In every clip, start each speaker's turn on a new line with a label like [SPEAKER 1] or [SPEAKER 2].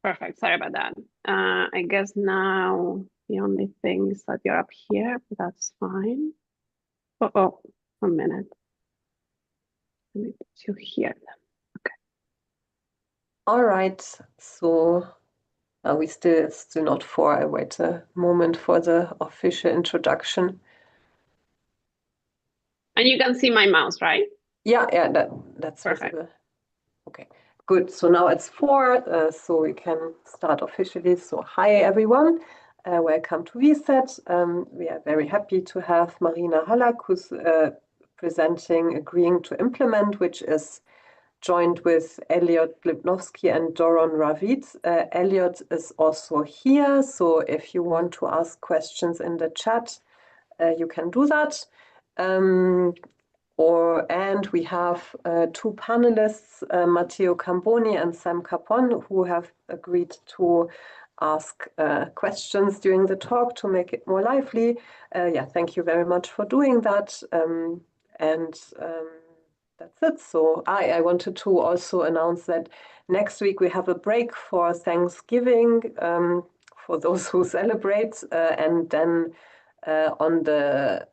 [SPEAKER 1] Perfect. Sorry about that. I guess now the only thing is that you're up here, but that's fine. Oh, 1 minute. Let me put you here then. Okay.
[SPEAKER 2] All right. So we still not for. I wait a moment for the official introduction.
[SPEAKER 1] And you can see my mouse, right?
[SPEAKER 2] Yeah, that's
[SPEAKER 1] Perfect.
[SPEAKER 2] visible. Okay, good. So now it's 4, so we can start officially. So hi everyone, welcome to VSET. We are very happy to have Marina Halac, who's presenting Agreeing to Implement, which is joined with Elliot, Lipnowski, and Doron, Ravid. Elliot is also here, so if you want to ask questions in the chat, you can do that. And we have 2 panelists, Matteo Camboni and Kapon, who have agreed to ask questions during the talk to make it more lively. Thank you very much for doing that. That's it. So I wanted to also announce that next week we have a break for Thanksgiving for those who celebrate, and then on the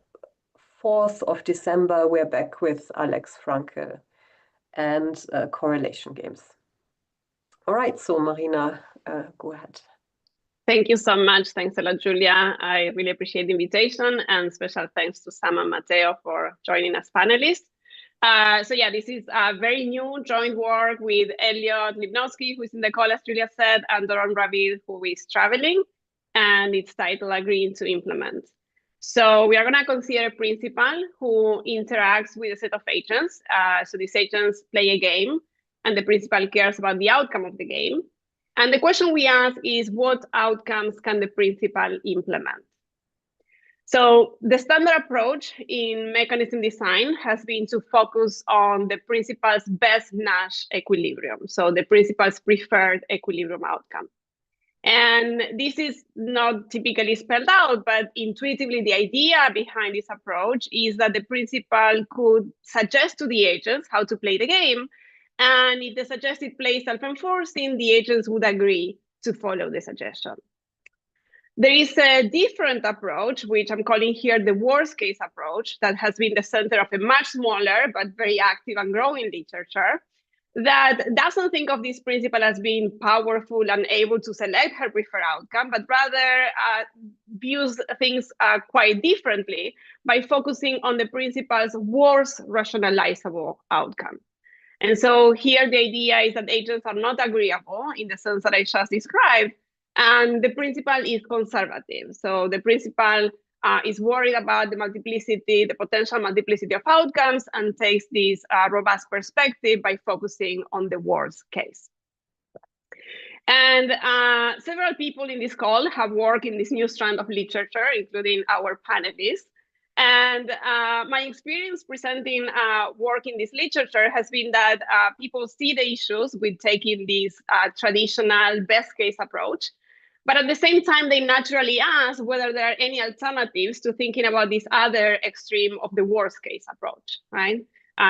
[SPEAKER 2] 4th of December, we're back with Alex Frankel and correlation games. All right, so Marina, go ahead.
[SPEAKER 1] Thank you so much. Thanks a lot, Julia. I really appreciate the invitation, and special thanks to Sam and Matteo for joining as panelists. This is a very new joint work with Elliot Lipnowski, who is in the call, as Julia said, and Doron Ravid, who is traveling, and it's titled Agreeing to Implement. So we are going to consider a principal who interacts with a set of agents. So these agents play a game, and the principal cares about the outcome of the game. And the question we ask is, what outcomes can the principal implement? So the standard approach in mechanism design has been to focus on the principal's best Nash equilibrium, so the principal's preferred equilibrium outcome. And this is not typically spelled out, but intuitively the idea behind this approach is that the principal could suggest to the agents how to play the game. And if the suggested play is self-enforcing, the agents would agree to follow the suggestion. There is a different approach, which I'm calling here the worst case approach, that has been the center of a much smaller but very active and growing literature, that doesn't think of this principle as being powerful and able to select her preferred outcome, but rather views things quite differently by focusing on the principle's worst rationalizable outcome. And so here the idea is that agents are not agreeable in the sense that I just described, and the principal is conservative. So the principal is worried about the multiplicity, the potential multiplicity of outcomes, and takes this robust perspective by focusing on the worst case. And several people in this call have worked in this new strand of literature, including our panelists. And my experience presenting work in this literature has been that people see the issues with taking this traditional best case approach. But at the same time, they naturally ask whether there are any alternatives to thinking about this other extreme of the worst case approach, right?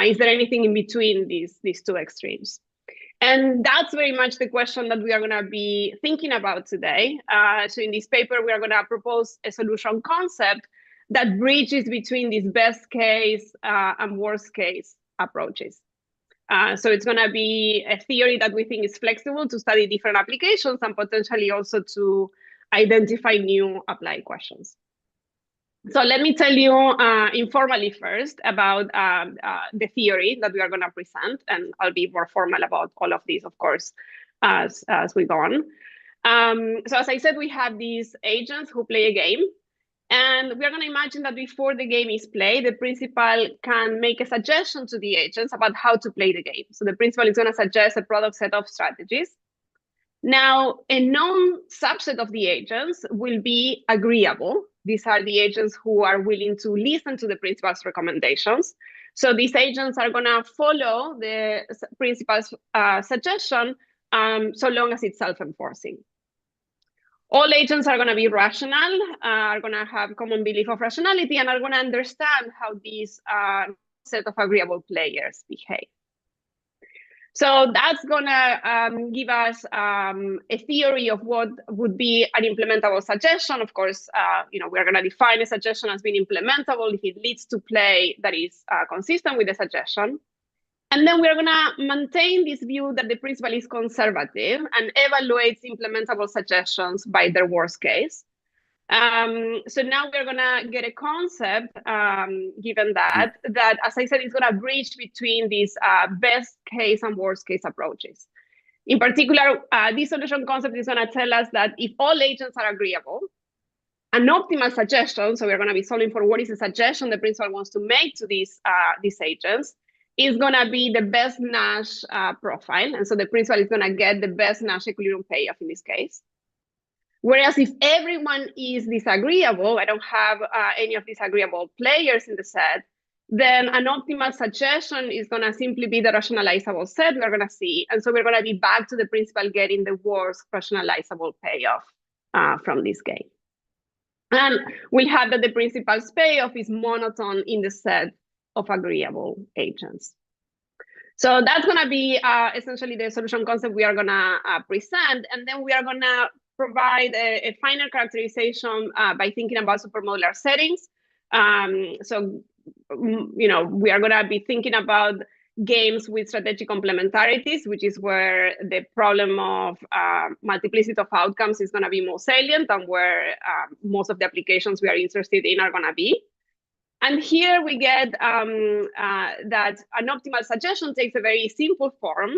[SPEAKER 1] Is there anything in between these two extremes? And that's very much the question that we are going to be thinking about today. So in this paper, we are going to propose a solution concept that bridges between these best case and worst case approaches. So it's going to be a theory that we think is flexible to study different applications and potentially also to identify new applied questions. So let me tell you informally first about the theory that we are going to present, and I'll be more formal about all of these, of course, as we go on. So as I said, we have these agents who play a game. And we're going to imagine that before the game is played, the principal can make a suggestion to the agents about how to play the game. So the principal is going to suggest a product set of strategies. Now, a known subset of the agents will be agreeable. These are the agents who are willing to listen to the principal's recommendations. So these agents are going to follow the principal's suggestion so long as it's self-enforcing. All agents are going to be rational, are going to have common belief of rationality, and are going to understand how these set of agreeable players behave. So that's gonna give us a theory of what would be an implementable suggestion. Of course, we're gonna define a suggestion as being implementable if it leads to play that is consistent with the suggestion. And then we're gonna maintain this view that the principal is conservative and evaluates implementable suggestions by their worst case. So now we're gonna get a concept, given that, as I said, is gonna bridge between these best case and worst case approaches. In particular, this solution concept is gonna tell us that if all agents are agreeable, an optimal suggestion, so we're gonna be solving for what is the suggestion the principal wants to make to these agents, is gonna be the best Nash profile. And so the principal is gonna get the best Nash equilibrium payoff in this case. Whereas if everyone is disagreeable, I don't have any of these agreeable players in the set, then an optimal suggestion is going to simply be the rationalizable set we're going to see. And so we're going to be back to the principal getting the worst rationalizable payoff from this game. And we'll have that the principal's payoff is monotone in the set of agreeable agents. So that's going to be essentially the solution concept we are going to present. And then we are going to provide a final characterization by thinking about supermodular settings. So, we are going to be thinking about games with strategic complementarities, which is where the problem of multiplicity of outcomes is going to be most salient and where most of the applications we are interested in are going to be. And here we get that an optimal suggestion takes a very simple form.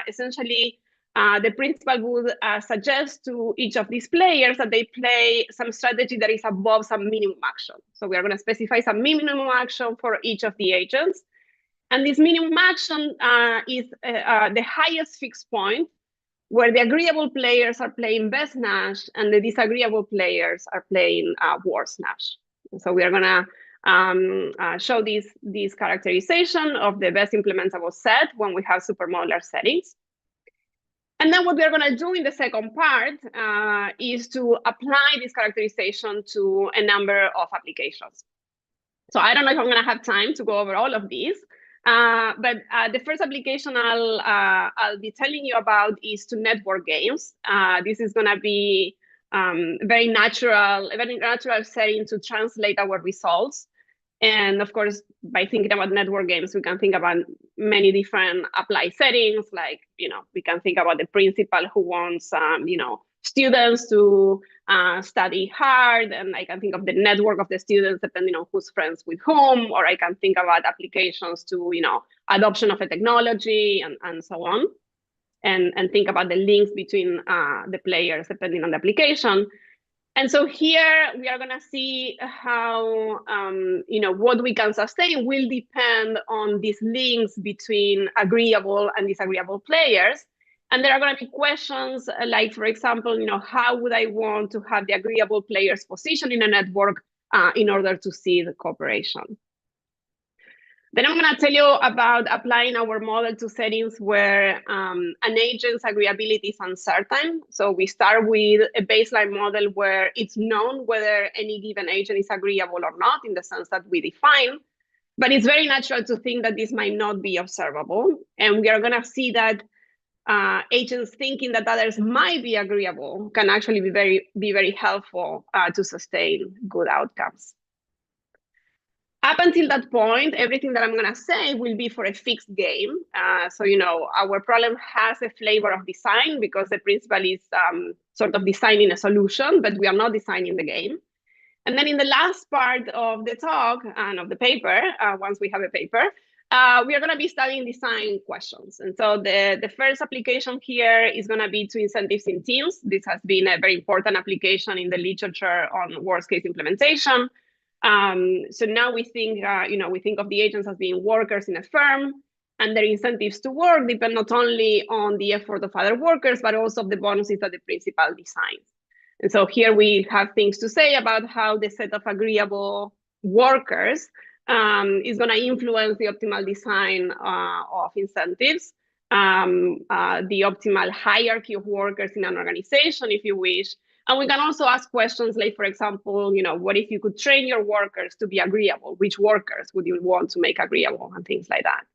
[SPEAKER 1] Essentially, the principal would suggest to each of these players that they play some strategy that is above some minimum action. So we are going to specify some minimum action for each of the agents. And this minimum action is the highest fixed point where the agreeable players are playing best Nash and the disagreeable players are playing worst Nash. So we are going to show this characterization of the best implementable set when we have supermodular settings. And then what we're going to do in the second part is to apply this characterization to a number of applications. So I don't know if I'm going to have time to go over all of these, but the first application I'll be telling you about is to network games. This is going to be a very natural setting to translate our results. And of course, by thinking about network games, we can think about many different apply settings. Like, we can think about the principal who wants, students to study hard. And I can think of the network of the students depending on who's friends with whom. Or I can think about applications to, adoption of a technology and so on. And think about the links between the players depending on the application. And so here we are going to see how, what we can sustain will depend on these links between agreeable and disagreeable players. And there are going to be questions like, for example, how would I want to have the agreeable players positioned in a network in order to see the cooperation? Then I'm going to tell you about applying our model to settings where an agent's agreeability is uncertain. So we start with a baseline model where it's known whether any given agent is agreeable or not in the sense that we define. But it's very natural to think that this might not be observable. And we are going to see that agents thinking that others might be agreeable can actually be very helpful to sustain good outcomes. Up until that point, everything that I'm going to say will be for a fixed game. So, our problem has a flavor of design because the principal is sort of designing a solution, but we are not designing the game. And then in the last part of the talk and of the paper, once we have a paper, we are going to be studying design questions. And so the first application here is going to be to incentives in teams. This has been a very important application in the literature on worst case implementation. So now we think, we think of the agents as being workers in a firm, and their incentives to work depend not only on the effort of other workers, but also of the bonuses that the principal designs. And so here we have things to say about how the set of agreeable workers is going to influence the optimal design of incentives, the optimal hierarchy of workers in an organization, if you wish. And we can also ask questions like, for example, what if you could train your workers to be agreeable? Which workers would you want to make agreeable and things like that?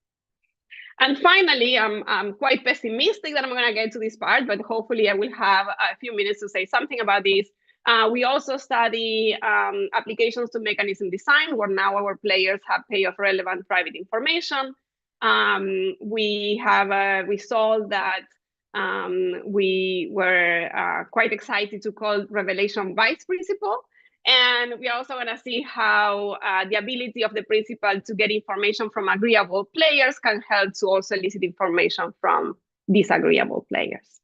[SPEAKER 1] And finally, I'm quite pessimistic that I'm going to get to this part, but hopefully I will have a few minutes to say something about this. We also study applications to mechanism design, where now our players have payoff relevant private information. We have a result that we were quite excited to call revelation bias principle. And we are also going to see how the ability of the principal to get information from agreeable players can help to also elicit information from disagreeable players.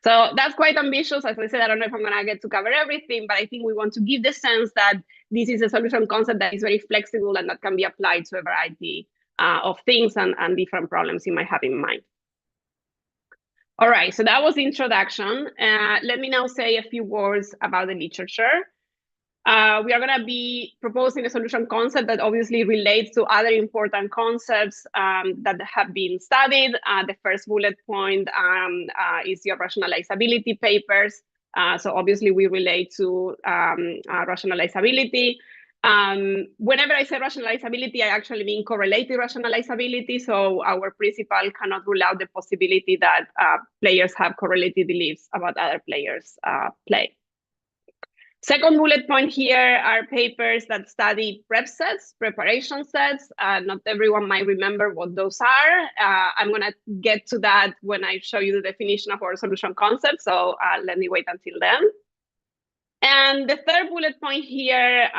[SPEAKER 1] So that's quite ambitious. As I said, I don't know if I'm going to get to cover everything, but I think we want to give the sense that this is a solution concept that is very flexible and that can be applied to a variety of things and different problems you might have in mind. All right, so that was the introduction. Let me now say a few words about the literature. We are going to be proposing a solution concept that obviously relates to other important concepts that have been studied. The first bullet point is your rationalizability papers. So obviously we relate to rationalizability. Whenever I say rationalizability, I actually mean correlated rationalizability. So our principal cannot rule out the possibility that players have correlated beliefs about other players' play. Second bullet point here are papers that study prep sets, preparation sets. Not everyone might remember what those are. I'm going to get to that when I show you the definition of our solution concept. So let me wait until then. And the third bullet point here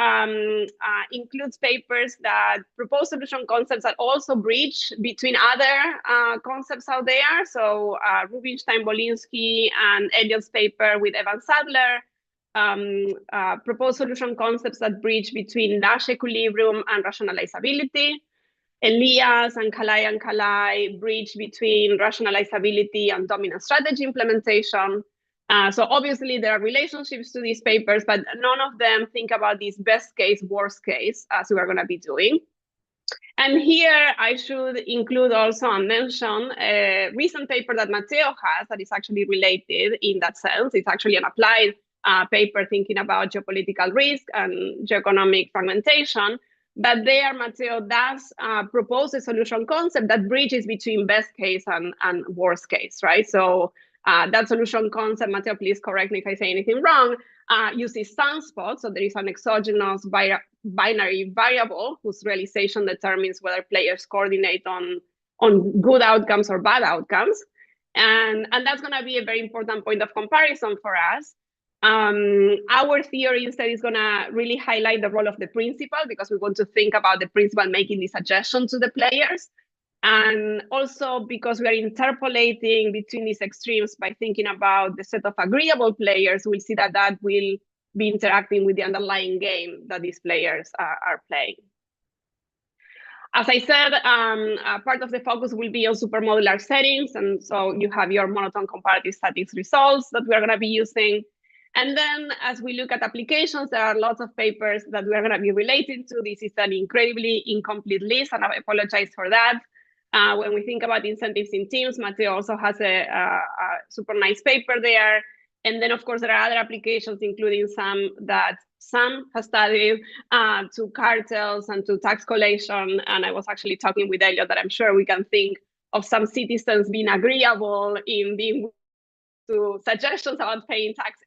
[SPEAKER 1] includes papers that propose solution concepts that also bridge between other concepts out there. So Rubinstein, Bolinsky, and Elliot's paper with Evan Sadler propose solution concepts that bridge between Nash equilibrium and rationalizability. Elias and Kalai bridge between rationalizability and dominant strategy implementation. So obviously there are relationships to these papers, but none of them think about this best case, worst case, as we are going to be doing. And here I should include also and mention a recent paper that Matteo has that is actually related in that sense. It's actually an applied paper thinking about geopolitical risk and geoeconomic fragmentation. But there, Matteo does propose a solution concept that bridges between best case and worst case, right? So that solution concept, Matteo, please correct me if I say anything wrong, uses sunspots. So there is an exogenous binary variable whose realization determines whether players coordinate on good outcomes or bad outcomes. And that's going to be a very important point of comparison for us. Our theory instead is going to really highlight the role of the principal, because we want to think about the principal making this suggestion to the players. And also because we are interpolating between these extremes by thinking about the set of agreeable players, we'll see that that will be interacting with the underlying game that these players are playing. As I said, part of the focus will be on supermodular settings. And so you have your monotone comparative statics results that we're going to be using. And then as we look at applications, there are lots of papers that we're going to be related to. This is an incredibly incomplete list, and I apologize for that. When we think about incentives in teams, Matteo also has a super nice paper there. And then, of course, there are other applications, including some that Sam has studied to cartels and to tax collation. And I was actually talking with Elliot that I'm sure we can think of some citizens being agreeable in being to suggestions about paying taxes.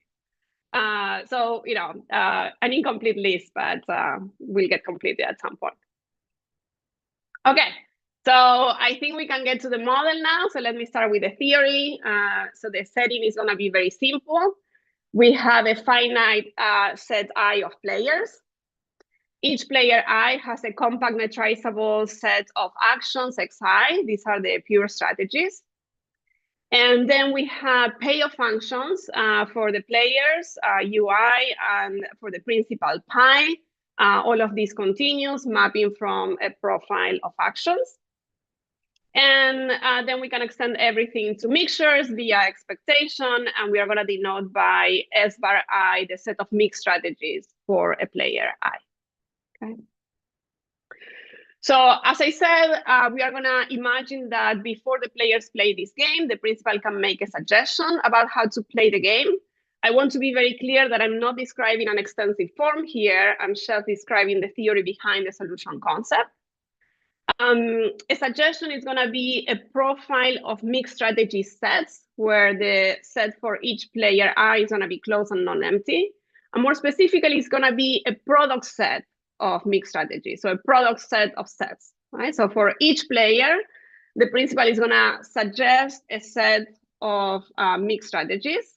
[SPEAKER 1] So, you know, an incomplete list, but we'll get completed at some point. Okay, so I think we can get to the model now. So let me start with the theory. So the setting is going to be very simple. We have a finite set I of players. Each player I has a compact metrizable set of actions xi. These are the pure strategies. And then we have payoff functions for the players, UI, and for the principal pi. All of these continuous mapping from a profile of actions. And then we can extend everything to mixtures via expectation. And we are going to denote by S bar I the set of mixed strategies for a player I. Okay. So as I said, we are going to imagine that before the players play this game, the principal can make a suggestion about how to play the game. I want to be very clear that I'm not describing an extensive form here. I'm just describing the theory behind the solution concept. A suggestion is going to be a profile of mixed strategy sets where the set for each player I is going to be closed and non-empty. And more specifically, it's going to be a product set of mixed strategies. So a product set of sets, right? So for each player, the principal is going to suggest a set of mixed strategies.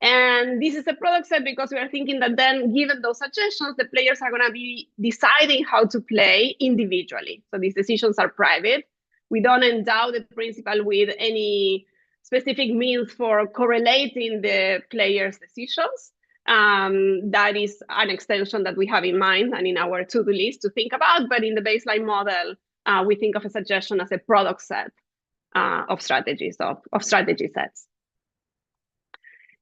[SPEAKER 1] And this is a product set because we are thinking that then, given those suggestions, the players are going to be deciding how to play individually. So these decisions are private. We don't endow the principal with any specific means for correlating the players' decisions. That is an extension that we have in mind and in our to-do list to think about. But in the baseline model, we think of a suggestion as a product set of strategies, of strategy sets.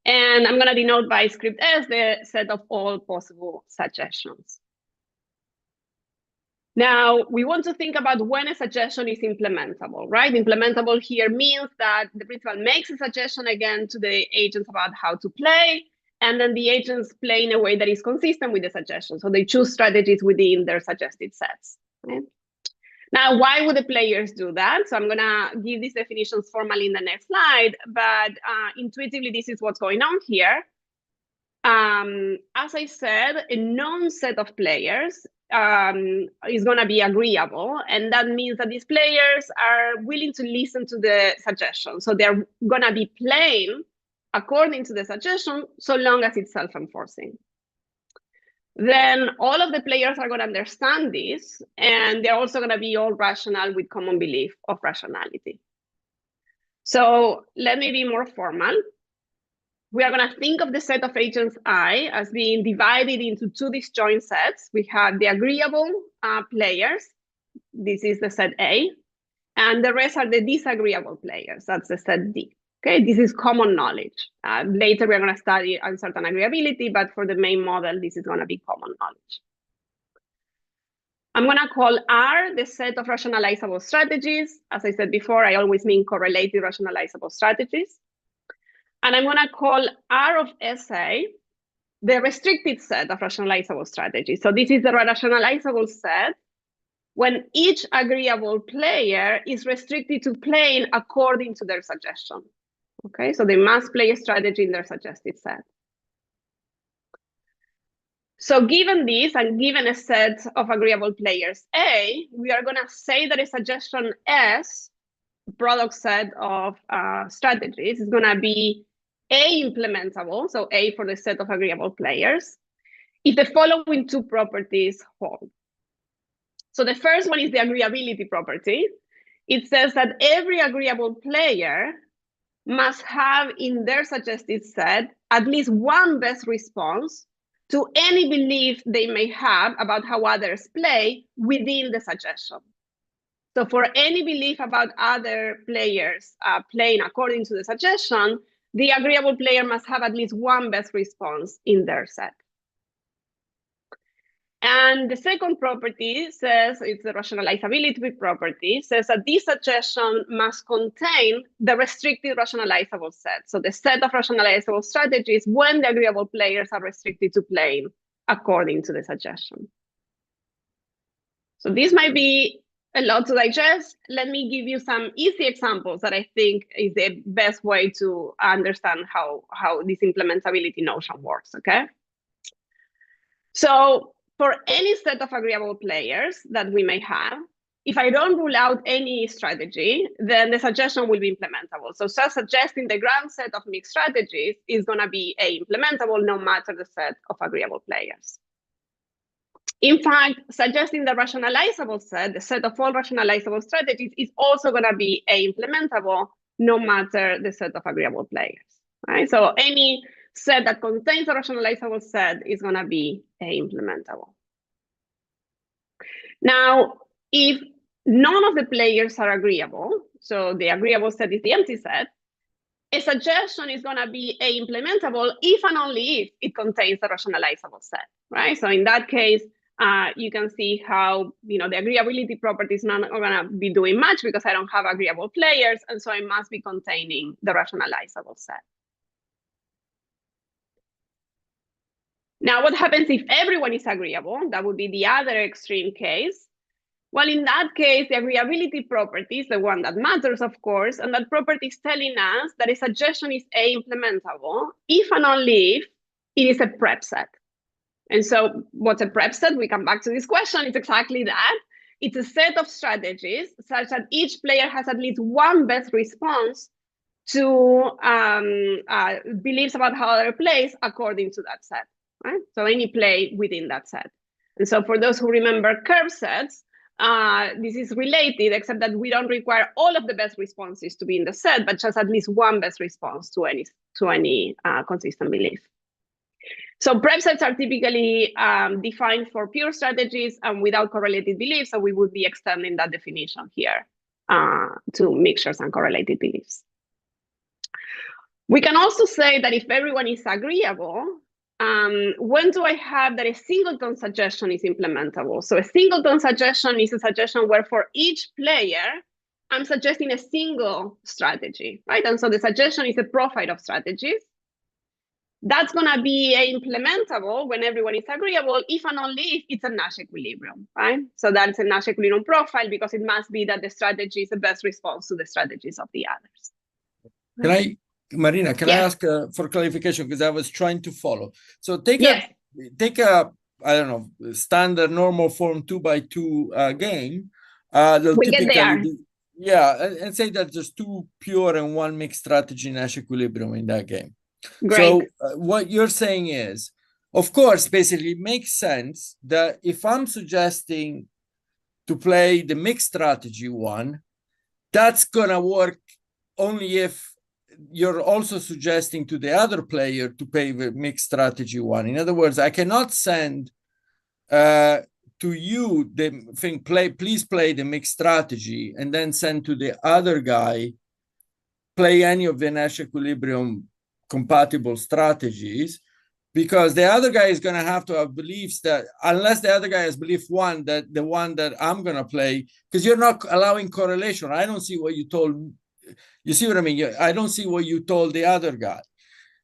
[SPEAKER 1] And I'm going to denote by script S the set of all possible suggestions. Now, we want to think about when a suggestion is implementable, right? Implementable here means that the principal makes a suggestion again to the agents about how to play, and then the agents play in a way that is consistent with the suggestion. So they choose strategies within their suggested sets. Right? Now, why would the players do that? So I'm going to give these definitions formally in the next slide, but intuitively, this is what's going on here. As I said, a known set of players is going to be agreeable, and that means that these players are willing to listen to the suggestion. So they're going to be playing according to the suggestion, so long as it's self-enforcing. Then all of the players are going to understand this, and they're also going to be all rational with common belief of rationality. So let me be more formal. We are going to think of the set of agents I as being divided into two disjoint sets. We have the agreeable players. This is the set A. And the rest are the disagreeable players. That's the set D. Okay, this is common knowledge. Later, we're going to study uncertain agreeability, but for the main model, this is going to be common knowledge. I'm going to call R the set of rationalizable strategies. As I said before, I always mean correlated rationalizable strategies. And I'm going to call R of SA the restricted set of rationalizable strategies. So this is the rationalizable set when each agreeable player is restricted to playing according to their suggestion. Okay, so they must play a strategy in their suggested set. So given this, and given a set of agreeable players A, we are going to say that a suggestion S, product set of strategies, is going to be A implementable, so A for the set of agreeable players, if the following two properties hold. So the first one is the agreeability property. It says that every agreeable player must have in their suggested set at least one best response to any belief they may have about how others play within the suggestion. So for any belief about other players playing according to the suggestion, the agreeable player must have at least one best response in their set. And the second property says, it's the rationalizability property, says that this suggestion must contain the restricted rationalizable set. So the set of rationalizable strategies when the agreeable players are restricted to playing according to the suggestion. So this might be a lot to digest. Let me give you some easy examples that I think is the best way to understand how this implementability notion works, okay? So for any set of agreeable players that we may have, if I don't rule out any strategy, then the suggestion will be implementable. So suggesting the grand set of mixed strategies is going to be implementable no matter the set of agreeable players. In fact, suggesting the rationalizable set, the set of all rationalizable strategies, is also going to be implementable no matter the set of agreeable players. Right? So any set that contains a rationalizable set is going to be implementable. Now, if none of the players are agreeable, so the agreeable set is the empty set, a suggestion is going to be implementable if and only if it contains a rationalizable set, right? So in that case, you can see how the agreeability property is not going to be doing much because I don't have agreeable players, and so I must be containing the rationalizable set. Now, what happens if everyone is agreeable? That would be the other extreme case. Well, in that case, the agreeability property is the one that matters, of course, and that property is telling us that a suggestion is A, implementable, if and only if it is a prep set. And so what's a prep set? We come back to this question. It's exactly that. It's a set of strategies such that each player has at least one best response to beliefs about how other plays according to that set, right? So any play within that set. And so for those who remember curve sets, this is related, except that we don't require all of the best responses to be in the set, but just at least one best response to any consistent belief. So prep sets are typically defined for pure strategies and without correlated beliefs, so we would be extending that definition here to mixtures and correlated beliefs. We can also say that if everyone is agreeable, when do I have that a singleton suggestion is implementable? So a singleton suggestion is a suggestion where for each player, I'm suggesting a single strategy, right? And so the suggestion is a profile of strategies. That's going to be implementable when everyone is agreeable, if and only if it's a Nash equilibrium, right? So that's a Nash equilibrium profile because it must be that the strategy is the best response to the strategies of the others.
[SPEAKER 3] Marina, can I ask for clarification, because I was trying to follow. So take a I don't know, standard normal form 2x2 game.
[SPEAKER 1] We'll get there.
[SPEAKER 3] And say that there's two pure and one mixed strategy Nash equilibrium in that game.
[SPEAKER 1] Great.
[SPEAKER 3] So what you're saying is, of course, basically it makes sense that if I'm suggesting to play the mixed strategy one, that's gonna work only if you're also suggesting to the other player to play the mixed strategy one. In other words, I cannot send to you the thing, please play the mixed strategy, and then send to the other guy, play any of the Nash equilibrium compatible strategies, because the other guy is going to have to have beliefs that, unless the other guy has belief one, that the one that I'm going to play, because you're not allowing correlation. I don't see what you told. You see what I mean? I don't see what you told the other guy.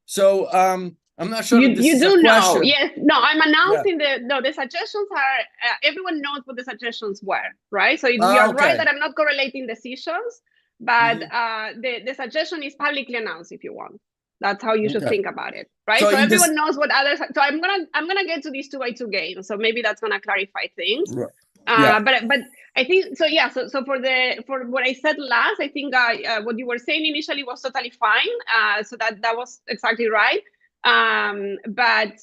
[SPEAKER 3] So I'm not sure.
[SPEAKER 1] You do know. Yes. No, I'm announcing the suggestions are, everyone knows what the suggestions were, right? So you're right that I'm not correlating decisions, but the suggestion is publicly announced if you want. That's how you should think about it, right? So everyone knows what others. So I'm gonna get to these 2x2 games. So maybe that's gonna clarify things. Right. But I think so. Yeah. So for what I said last, I think what you were saying initially was totally fine. So that was exactly right. But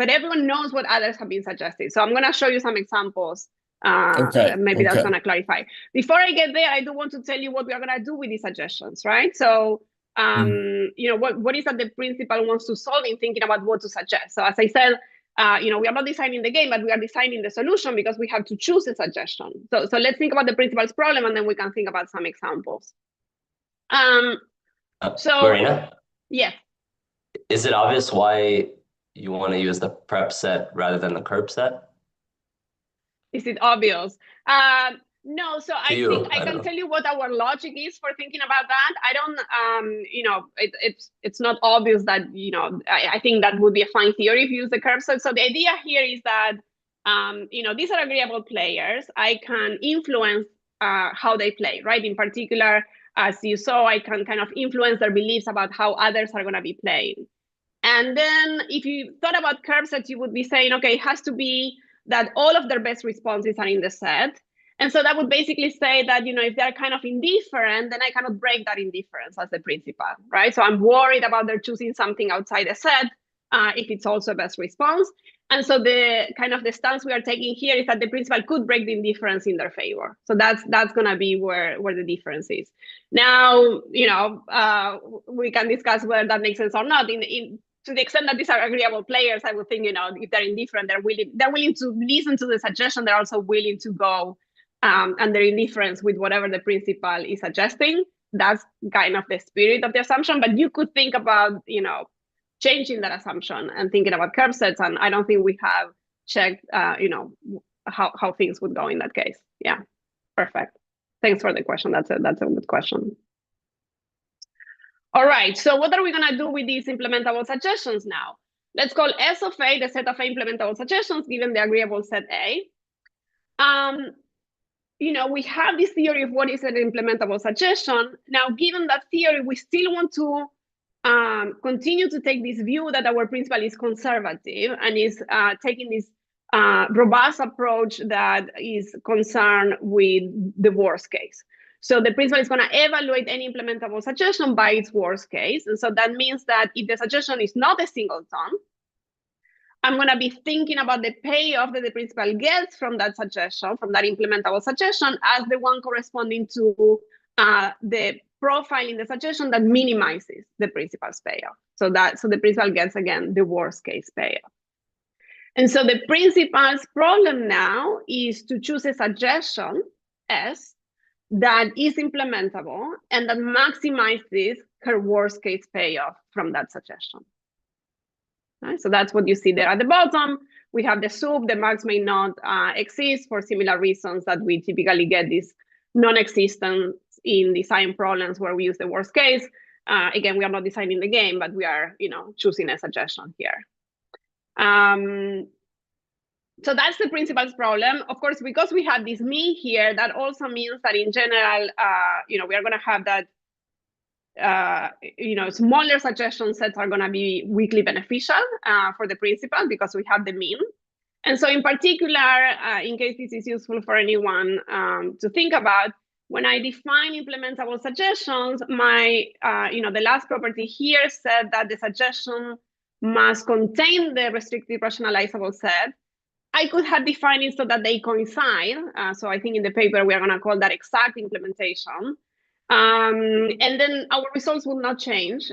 [SPEAKER 1] everyone knows what others have been suggesting. So I'm gonna show you some examples. Maybe that's gonna clarify. Before I get there, I do want to tell you what we are gonna do with these suggestions, right? So what is that the principal wants to solve in thinking about what to suggest. So as I said, we are not designing the game, but we are designing the solution because we have to choose a suggestion. So let's think about the principal's problem, and then we can think about some examples.
[SPEAKER 4] Marina?
[SPEAKER 1] Yes.
[SPEAKER 4] Is it obvious why you want to use the prep set rather than the curb set?
[SPEAKER 1] Is it obvious? No, so I think I can tell you what our logic is for thinking about that. I don't, it's not obvious that, I think that would be a fine theory if you use the curve set. So the idea here is that, these are agreeable players. I can influence how they play, right? In particular, as you saw, I can kind of influence their beliefs about how others are going to be playing. And then if you thought about curve sets, you would be saying, okay, it has to be that all of their best responses are in the set. And so that would basically say that, if they're kind of indifferent, then I cannot break that indifference as the principal, right? So I'm worried about their choosing something outside the set if it's also best response. And so the kind of the stance we are taking here is that the principal could break the indifference in their favor. So that's going to be where the difference is. Now, we can discuss whether that makes sense or not. To the extent that these are agreeable players, I would think, if they're indifferent, they're willing to listen to the suggestion. They're also willing to go and their indifference with whatever the principal is suggesting. That's kind of the spirit of the assumption. But you could think about, changing that assumption and thinking about curve sets. And I don't think we have checked, how things would go in that case. Yeah, perfect. Thanks for the question. That's a good question. All right, so what are we going to do with these implementable suggestions now? Let's call S of A the set of A implementable suggestions given the agreeable set A. we have this theory of what is an implementable suggestion. Now, given that theory, we still want to continue to take this view that our principal is conservative and is taking this robust approach that is concerned with the worst case. So the principal is going to evaluate any implementable suggestion by its worst case. And so that means that if the suggestion is not a singleton, I'm going to be thinking about the payoff that the principal gets from that suggestion, from that implementable suggestion, as the one corresponding to the profile in the suggestion that minimizes the principal's payoff. So the principal gets, again, the worst case payoff. And so the principal's problem now is to choose a suggestion S that is implementable and that maximizes her worst case payoff from that suggestion. Right? So that's what you see there at the bottom. We have the soup. The max may not exist for similar reasons that we typically get this non-existence in design problems where we use the worst case. Again, we are not designing the game, but we are, choosing a suggestion here. So that's the principal's problem. Of course, because we have this mean here, that also means that in general, we are going to have that, smaller suggestion sets are going to be weakly beneficial for the principal because we have the mean. And so in particular, in case this is useful for anyone to think about, when I define implementable suggestions, the last property here said that the suggestion must contain the restricted rationalizable set. I could have defined it so that they coincide. So I think in the paper, we are going to call that exact implementation. And then our results will not change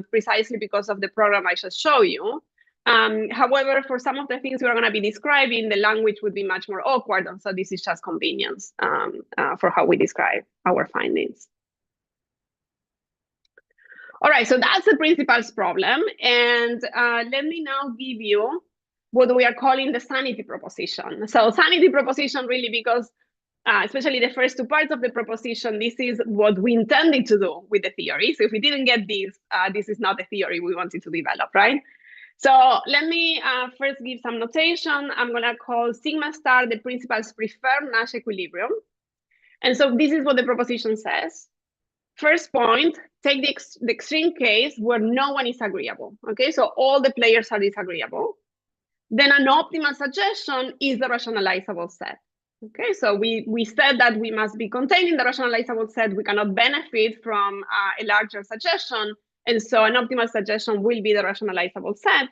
[SPEAKER 1] precisely because of the program I just showed you. However, for some of the things we're going to be describing, the language would be much more awkward. And so this is just convenience for how we describe our findings. All right, so that's the principal's problem. And let me now give you what we are calling the sanity proposition. So sanity proposition really because especially the first two parts of the proposition, this is what we intended to do with the theory. So if we didn't get this, this is not the theory we wanted to develop, right? So let me first give some notation. I'm going to call sigma star the principal's preferred Nash equilibrium. And so this is what the proposition says. First point, take the extreme case where no one is agreeable. Okay, so all the players are disagreeable. Then an optimal suggestion is the rationalizable set. Okay, so we said that we must be contained in the rationalizable set. We cannot benefit from a larger suggestion. And so an optimal suggestion will be the rationalizable set.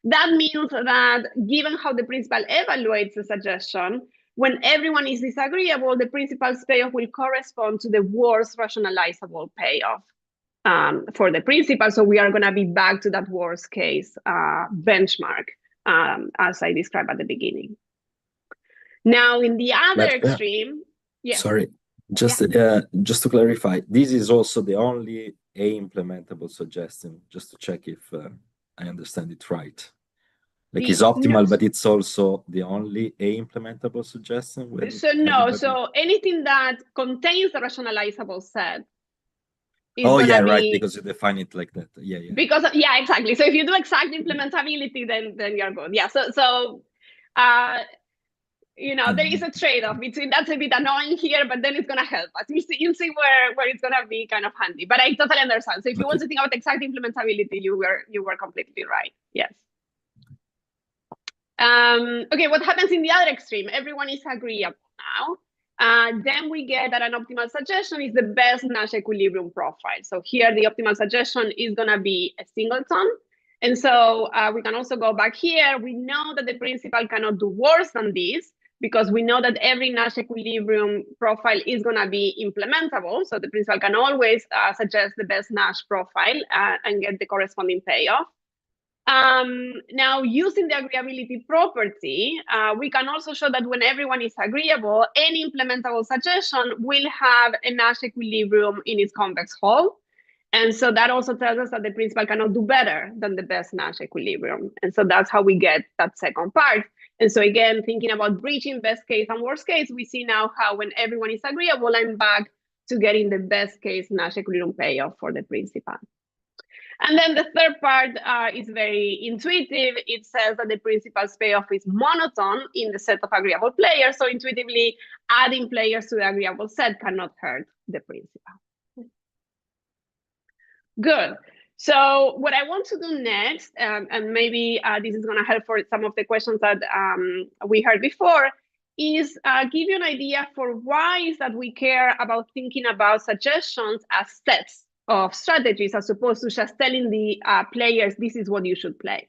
[SPEAKER 1] That means that given how the principal evaluates the suggestion, when everyone is disagreeable, the principal's payoff will correspond to the worst rationalizable payoff for the principal. So we are going to be back to that worst case benchmark as I described at the beginning. Now, in the other extreme, yeah.
[SPEAKER 5] Sorry, just to clarify, this is also the only A implementable suggestion, just to check if I understand it right. Like it's optimal, but it's also the only A implementable suggestion?
[SPEAKER 1] So no, so anything that contains the rationalizable set is
[SPEAKER 5] right, because you define it like that. Yeah.
[SPEAKER 1] Because, yeah, exactly. So if you do exact implementability, then you're good. Yeah, so there is a trade-off between that's a bit annoying here, but then it's going to help us. You'll see where it's going to be kind of handy. But I totally understand. So if you want to think about exact implementability, you were completely right. Yes. Okay, what happens in the other extreme? Everyone is agreeable now. Then we get that an optimal suggestion is the best Nash equilibrium profile. So here the optimal suggestion is going to be a singleton. And so we can also go back here. We know that the principal cannot do worse than this because we know that every Nash equilibrium profile is going to be implementable. So the principal can always suggest the best Nash profile and get the corresponding payoff. Now, using the agreeability property, we can also show that when everyone is agreeable, any implementable suggestion will have a Nash equilibrium in its convex hull. And so that also tells us that the principal cannot do better than the best Nash equilibrium. And so that's how we get that second part. And so again, thinking about breaching best case and worst case, we see now how when everyone is agreeable, I'm back to getting the best case Nash equilibrium payoff for the principal. And then the third part is very intuitive. It says that the principal's payoff is monotone in the set of agreeable players. So intuitively, adding players to the agreeable set cannot hurt the principal. Good. So what I want to do next, and maybe this is going to help for some of the questions that we heard before, is give you an idea for why is that we care about thinking about suggestions as sets of strategies as opposed to just telling the players this is what you should play.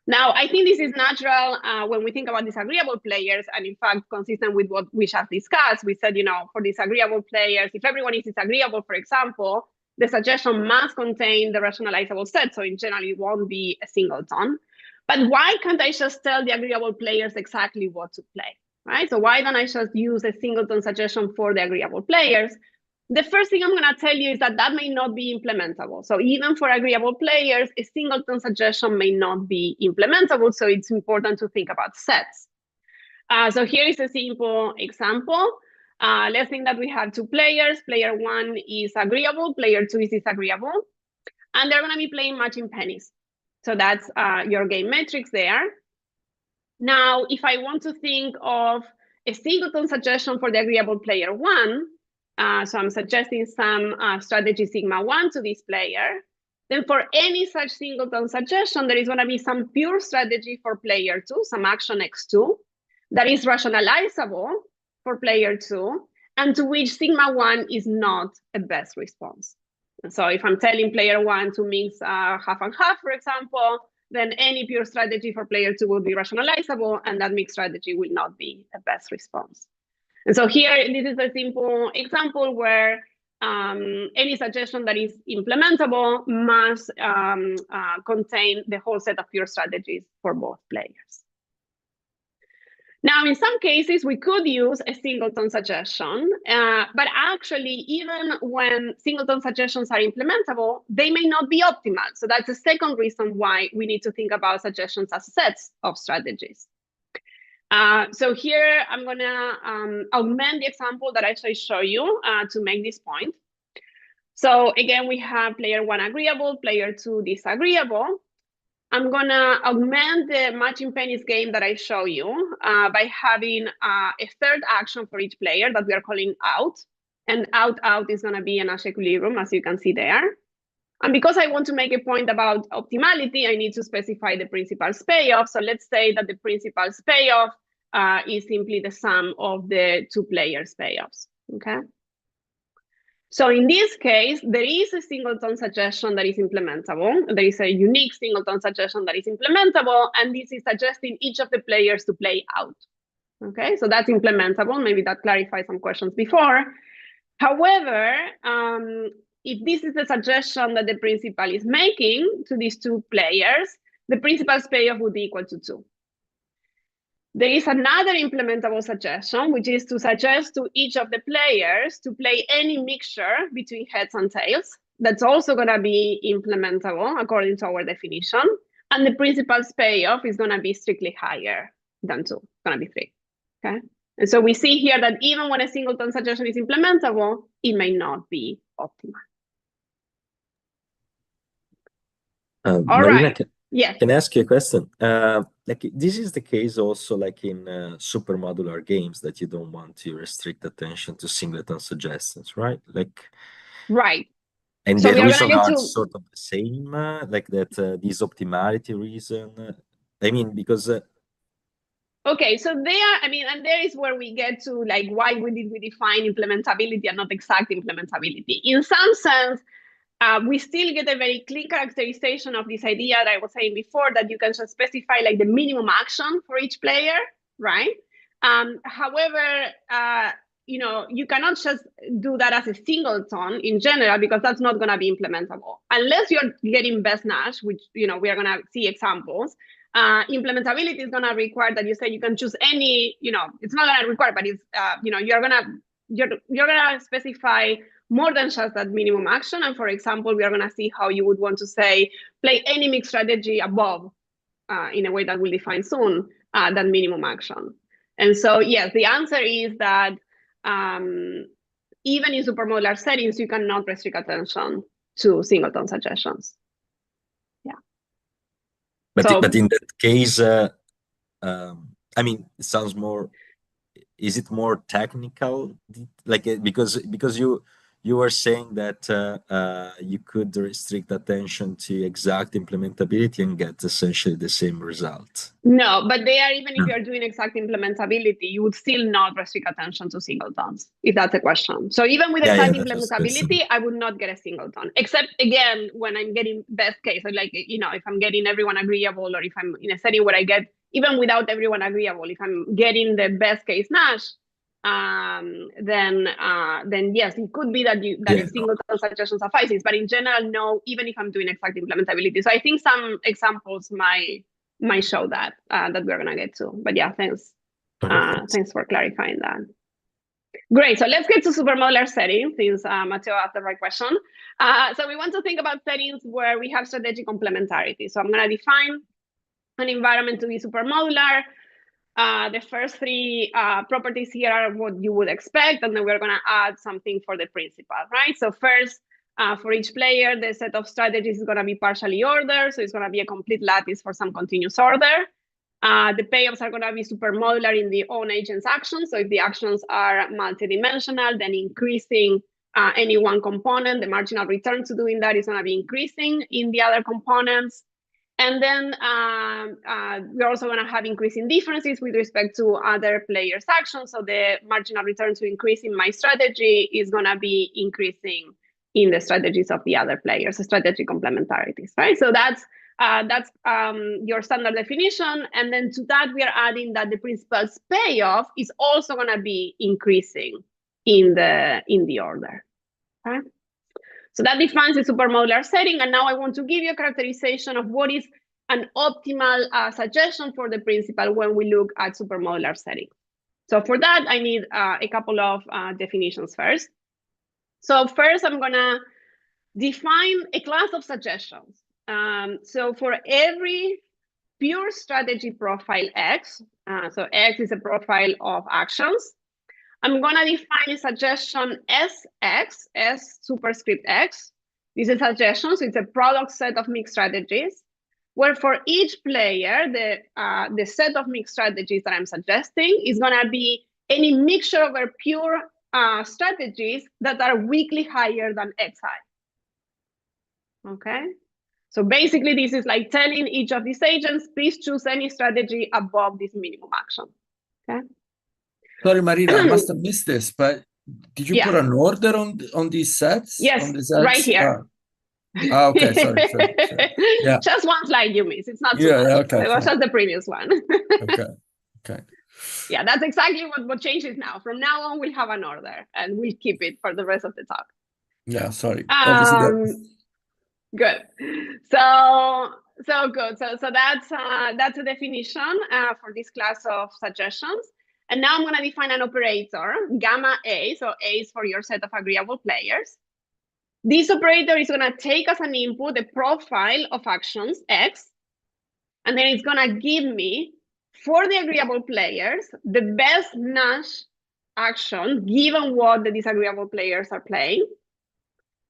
[SPEAKER 1] Now, I think this is natural when we think about disagreeable players, and in fact, consistent with what we just discussed. We said, for disagreeable players, if everyone is disagreeable, for example, the suggestion must contain the rationalizable set, so in general, it won't be a singleton. But why can't I just tell the agreeable players exactly what to play, right? So why don't I just use a singleton suggestion for the agreeable players? The first thing I'm going to tell you is that that may not be implementable. So even for agreeable players, a singleton suggestion may not be implementable, so it's important to think about sets. So here is a simple example. Let's think that we have two players. Player one is agreeable, player two is disagreeable, and they're going to be playing matching pennies. So that's your game metrics there. Now, if I want to think of a singleton suggestion for the agreeable player one, so I'm suggesting some strategy sigma 1 to this player, then for any such singleton suggestion, there is going to be some pure strategy for player 2, some action x2, that is rationalizable for player 2, and to which sigma 1 is not a best response. And so if I'm telling player 1 to mix half and half, for example, then any pure strategy for player 2 will be rationalizable, and that mixed strategy will not be a best response. And so here, this is a simple example where any suggestion that is implementable must contain the whole set of pure strategies for both players. Now, in some cases, we could use a singleton suggestion, but actually, even when singleton suggestions are implementable, they may not be optimal. So that's the second reason why we need to think about suggestions as sets of strategies. So here, I'm going to augment the example that I show you to make this point. So again, we have player 1 agreeable, player 2 disagreeable. I'm going to augment the matching pennies game that I show you by having a third action for each player that we are calling out. And out is going to be an Nash equilibrium, as you can see there. And because I want to make a point about optimality, I need to specify the principal's payoff. So let's say that the principal's payoff is simply the sum of the two players' payoffs, okay? So in this case, there is a singleton suggestion that is implementable. There is a unique singleton suggestion that is implementable, and this is suggesting each of the players to play out, okay? So that's implementable. Maybe that clarifies some questions before. However, if this is the suggestion that the principal is making to these two players, the principal's payoff would be equal to 2. There is another implementable suggestion, which is to suggest to each of the players to play any mixture between heads and tails. That's also going to be implementable according to our definition. And the principal's payoff is going to be strictly higher than 2. It's going to be 3, okay? And so we see here that even when a singleton suggestion is implementable, it may not be optimal. All
[SPEAKER 5] Marina,
[SPEAKER 1] right. Yes.
[SPEAKER 5] Can I ask you a question? Like this is the case also like in supermodular games that you don't want to restrict attention to singleton suggestions, right? Like,
[SPEAKER 1] right.
[SPEAKER 5] And
[SPEAKER 1] so
[SPEAKER 5] the reason are
[SPEAKER 1] to...
[SPEAKER 5] sort of the same, like that this optimality reason. I mean, because
[SPEAKER 1] okay, so there, I mean, and there is where we get to like, why did we define implementability and not exact implementability? In some sense, we still get a very clean characterization of this idea that I was saying before, that you can just specify like the minimum action for each player, right? However, you cannot just do that as a singleton in general, because that's not going to be implementable. Unless you're getting best Nash, which, we are going to see examples. Implementability is going to require that you say you can choose any, it's not going to require, but it's, you're going to specify more than just that minimum action. And for example, we are going to see how you would want to say, play any mixed strategy above in a way that we'll define soon, that minimum action. And so, yes, the answer is that even in supermodular settings, you cannot restrict attention to singleton suggestions.
[SPEAKER 5] But in that case, I mean, it sounds more. Is it more technical? Like because you were saying that you could restrict attention to exact implementability and get essentially the same result.
[SPEAKER 1] No, but even if you're doing exact implementability, you would still not restrict attention to singletons, if that's a question. So even with exact implementability, I would not get a singleton, except again, when I'm getting best case, like, if I'm getting everyone agreeable, or if I'm in a setting where I get, even without everyone agreeable, if I'm getting the best case Nash, then yes, it could be that a singleton suggestion suffices. But in general, no, even if I'm doing exact implementability. So I think some examples might show that we're gonna get to. But yeah, thanks. Thanks for clarifying that. Great. So let's get to supermodular settings, since Matteo asked the right question. So we want to think about settings where we have strategic complementarity. So I'm gonna define an environment to be supermodular. The first three properties here are what you would expect, and then we're going to add something for the principal, right? So first, for each player, the set of strategies is going to be partially ordered, so it's going to be a complete lattice for some continuous order. The payoffs are going to be supermodular in the own agent's actions, so if the actions are multidimensional, then increasing any one component, the marginal return to doing that is going to be increasing in the other components. And then we're also going to have increasing differences with respect to other players' actions. So the marginal return to increase in my strategy is going to be increasing in the strategies of the other players, so strategic complementarities, right? So that's your standard definition. And then to that, we are adding that the principal's payoff is also going to be increasing in the order, right? So that defines a supermodular setting. And now I want to give you a characterization of what is an optimal suggestion for the principal when we look at supermodular settings. So for that, I need a couple of definitions first. So first, I'm going to define a class of suggestions. So for every pure strategy profile X, so X is a profile of actions, I'm going to define a suggestion SX, S superscript X. This is a suggestion, so it's a product set of mixed strategies, where for each player, the set of mixed strategies that I'm suggesting is going to be any mixture of our pure strategies that are weakly higher than XI. Okay? So basically, this is like telling each of these agents, please choose any strategy above this minimum action. Okay?
[SPEAKER 3] Sorry, Marina, I must have missed this, but did you put an order on these sets?
[SPEAKER 1] Yes,
[SPEAKER 3] on the sets?
[SPEAKER 1] right here.
[SPEAKER 3] Okay, sorry. Yeah.
[SPEAKER 1] Just one slide you missed. It's not too much.
[SPEAKER 3] Okay.
[SPEAKER 1] It was just the previous one.
[SPEAKER 3] Okay.
[SPEAKER 1] Yeah, that's exactly what changes now. From now on, we'll have an order, and we'll keep it for the rest of the talk.
[SPEAKER 3] Yeah, sorry.
[SPEAKER 1] Good. So good. So that's a definition for this class of suggestions. And now I'm going to define an operator, gamma A. So A is for your set of agreeable players. This operator is going to take as an input a profile of actions, X, and then it's going to give me, for the agreeable players, the best Nash action, given what the disagreeable players are playing.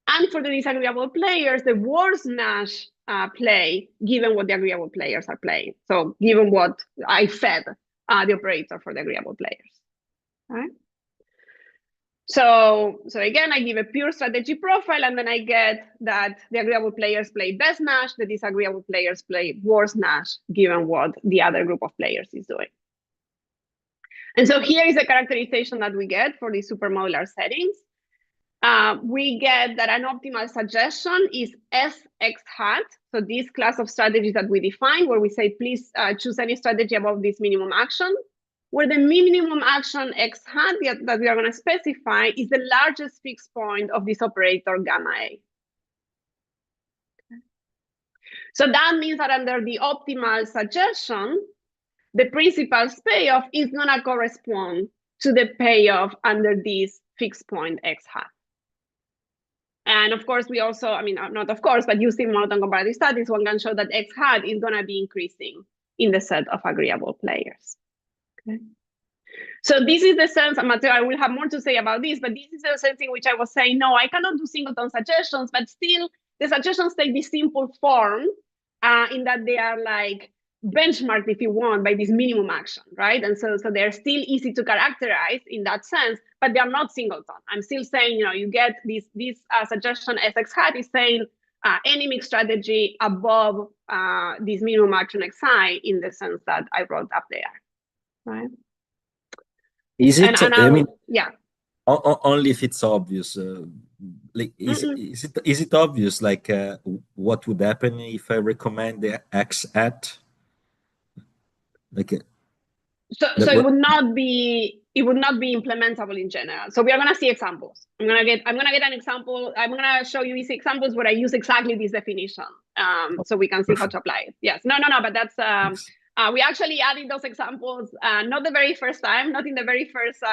[SPEAKER 1] And for the disagreeable players, the worst Nash play, given what the agreeable players are playing. So given what I fed the operator for the agreeable players. All right. So again, I give a pure strategy profile, and then I get that the agreeable players play best Nash, the disagreeable players play worst Nash, given what the other group of players is doing. And so here is a characterization that we get for the supermodular settings. We get that an optimal suggestion is SX hat. So this class of strategies that we define, where we say, please choose any strategy above this minimum action, where the minimum action X hat that we are going to specify is the largest fixed point of this operator gamma A. So that means that under the optimal suggestion, the principal's payoff is going to correspond to the payoff under this fixed point X hat. And of course, we also, I mean, not of course, but using monotone comparative studies, one can show that X hat is going to be increasing in the set of agreeable players. Okay. So this is the sense, and Matteo, I will have more to say about this, but this is the sense in which I was saying, no, I cannot do singleton suggestions, but still the suggestions take this simple form in that they are like benchmarked, if you want, by this minimum action, right? And so they're still easy to characterize in that sense, but they are not singleton. I'm still saying, you get this suggestion Sx hat is saying any mixed strategy above this minimum action xi in the sense that I wrote up there, right?
[SPEAKER 5] Is it? I mean,
[SPEAKER 1] yeah.
[SPEAKER 5] Only if it's obvious. Like, is it obvious? Like, what would happen if I recommend the X hat? Like,
[SPEAKER 1] so it would not be implementable in general. So we are gonna see examples. I'm gonna get an example. I'm gonna show you easy examples where I use exactly this definition, so we can see how to apply it. Yes, no, but that's we actually added those examples not the very first time, not in the very first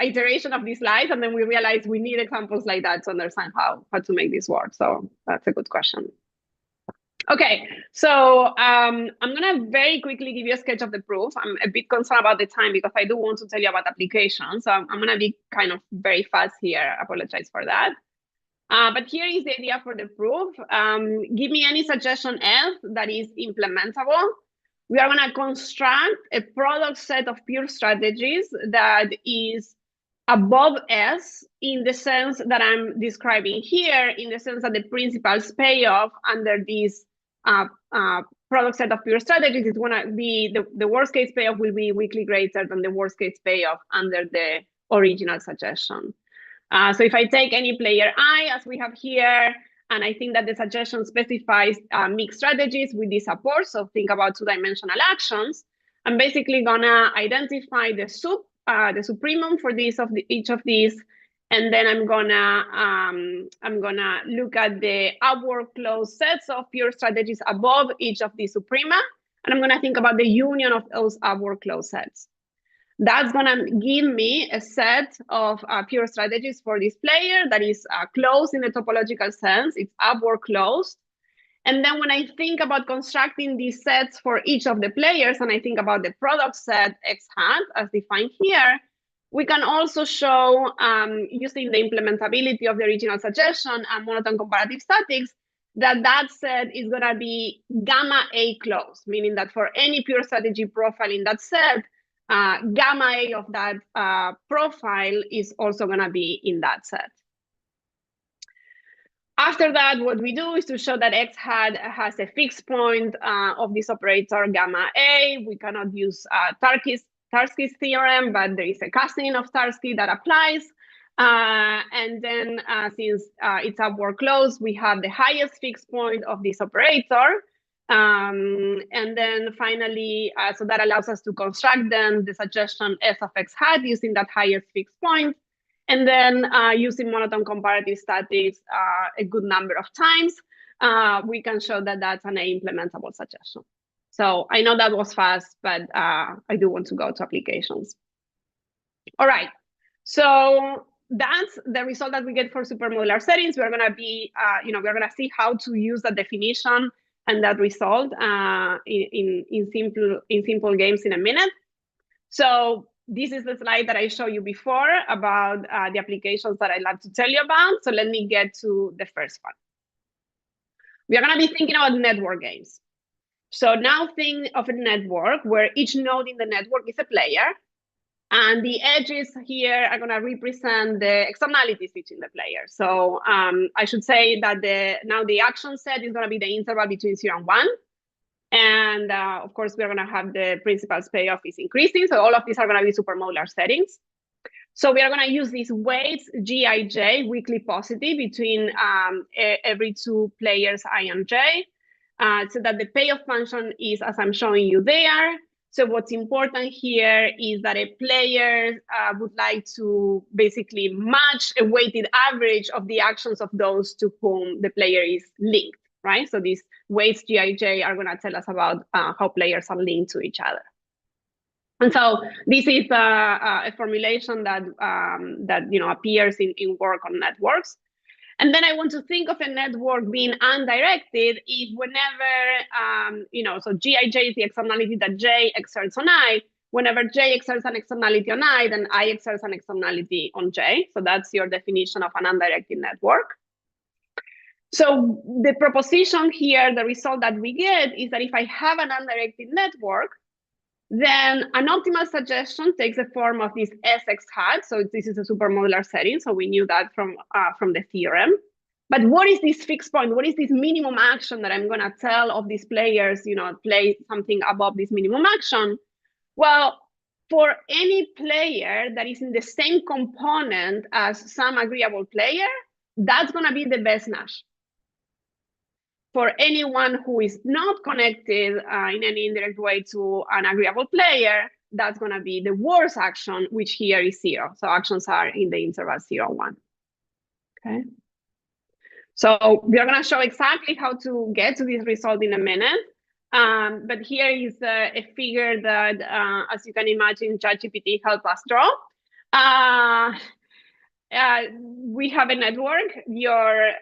[SPEAKER 1] iteration of these slides, and then we realized we need examples like that to understand how to make this work. So that's a good question. Okay, so I'm gonna very quickly give you a sketch of the proof. I'm a bit concerned about the time because I do want to tell you about applications. So I'm gonna be kind of very fast here. I apologize for that. But here is the idea for the proof. Give me any suggestion else that is implementable. We are gonna construct a product set of pure strategies that is above S in the sense that I'm describing here, in the sense that the principal's payoff under this product set of pure strategies is going to be the worst case payoff will be weakly greater than the worst case payoff under the original suggestion. So if I take any player I, as we have here, and I think that the suggestion specifies mixed strategies with this support, so think about two-dimensional actions, I'm basically gonna identify the supremum for each of these, and then I'm gonna look at the upward closed sets of pure strategies above each of these suprema, and I'm gonna think about the union of those upward closed sets. That's gonna give me a set of pure strategies for this player that is closed in the topological sense, it's upward closed. And then when I think about constructing these sets for each of the players, and I think about the product set X hat as defined here, we can also show, using the implementability of the original suggestion and monotone comparative statics, that set is gonna be gamma A closed, meaning that for any pure strategy profile in that set, gamma A of that profile is also gonna be in that set. After that, what we do is to show that X hat has a fixed point of this operator gamma A. We cannot use Tarski's theorem, but there is a casting of Tarski that applies. And then since it's upward closed, we have the highest fixed point of this operator. And then finally, so that allows us to construct then the suggestion S of X hat using that highest fixed point. And then using monotone comparative statics a good number of times, we can show that that's an implementable suggestion. So I know that was fast, but I do want to go to applications. All right, so that's the result that we get for supermodular settings. We're gonna be, we're gonna see how to use that definition and that result in simple games in a minute. So this is the slide that I showed you before about the applications that I'd like to tell you about. So let me get to the first one. We are going to be thinking about network games. So now think of a network where each node in the network is a player, and the edges here are going to represent the externalities between the players. So I should say that now the action set is going to be the interval between 0 and 1. And of course, we're going to have the principal's payoff is increasing. So all of these are going to be supermodular settings. So we are going to use these weights, Gij, weakly positive, between every two players, I and J, so that the payoff function is as I'm showing you there. So what's important here is that a player would like to basically match a weighted average of the actions of those to whom the player is linked. Right, so these weights Gij are going to tell us about how players are linked to each other. And so this is a formulation that appears in work on networks. And then I want to think of a network being undirected if whenever so Gij is the externality that J exerts on I. Whenever J exerts an externality on I, then I exerts an externality on J. So that's your definition of an undirected network. So the proposition here, the result that we get is that if I have an undirected network, then an optimal suggestion takes the form of this Sx hat. So this is a supermodular setting. So we knew that from the theorem. But what is this fixed point? What is this minimum action that I'm going to tell of these players, play something above this minimum action? Well, for any player that is in the same component as some agreeable player, that's going to be the best Nash. For anyone who is not connected in any indirect way to an agreeable player, that's going to be the worst action, which here is 0. So actions are in the interval 0, 1. Okay. So we are going to show exactly how to get to this result in a minute. But here is a figure that, as you can imagine, ChatGPT helped us draw. We have a network. Your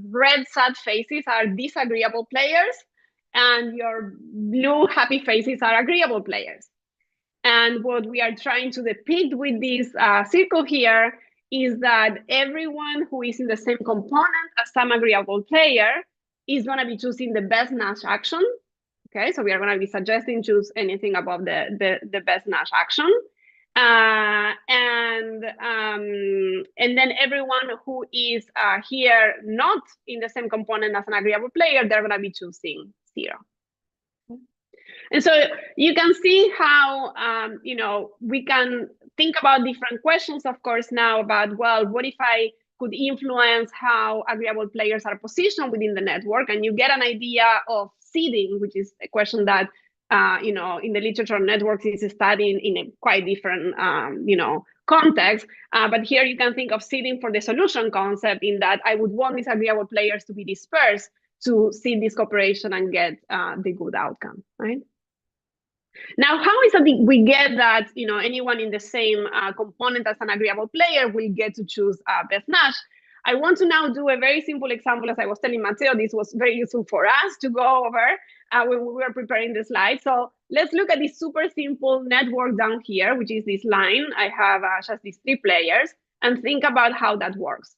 [SPEAKER 1] red sad faces are disagreeable players, and your blue happy faces are agreeable players. And what we are trying to depict with this circle here is that everyone who is in the same component as some agreeable player is going to be choosing the best Nash action. Okay, so we are going to be suggesting choose anything above the best Nash action. And then everyone who is here not in the same component as an agreeable player, they're going to be choosing 0. And so you can see how we can think about different questions, of course, now about, well, what if I could influence how agreeable players are positioned within the network? And you get an idea of seeding, which is a question that in the literature on networks is studied in a quite different, context. But here you can think of seeding for the solution concept, in that I would want these agreeable players to be dispersed to seed this cooperation and get the good outcome, right? Now, how is it we get that anyone in the same component as an agreeable player will get to choose best Nash? I want to now do a very simple example. As I was telling Matteo, this was very useful for us to go over when we were preparing the slide. So let's look at this super simple network down here, which is this line. I have just these 3 players, and think about how that works.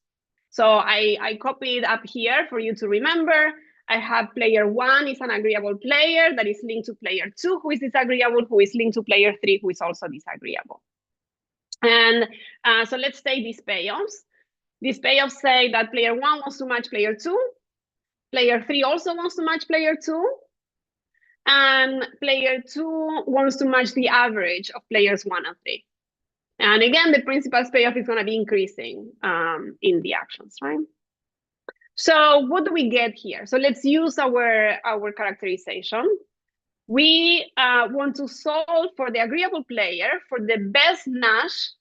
[SPEAKER 1] So I copied up here for you to remember. I have player 1 is an agreeable player that is linked to player 2, who is disagreeable, who is linked to player 3, who is also disagreeable. And so let's take these payoffs. These payoffs say that player 1 wants to match player 2. Player 3 also wants to match player 2. And player 2 wants to match the average of players 1 and 3. And again, the principal's payoff is going to be increasing in the actions, right? So what do we get here? So let's use our characterization. We want to solve for the agreeable player for the best Nash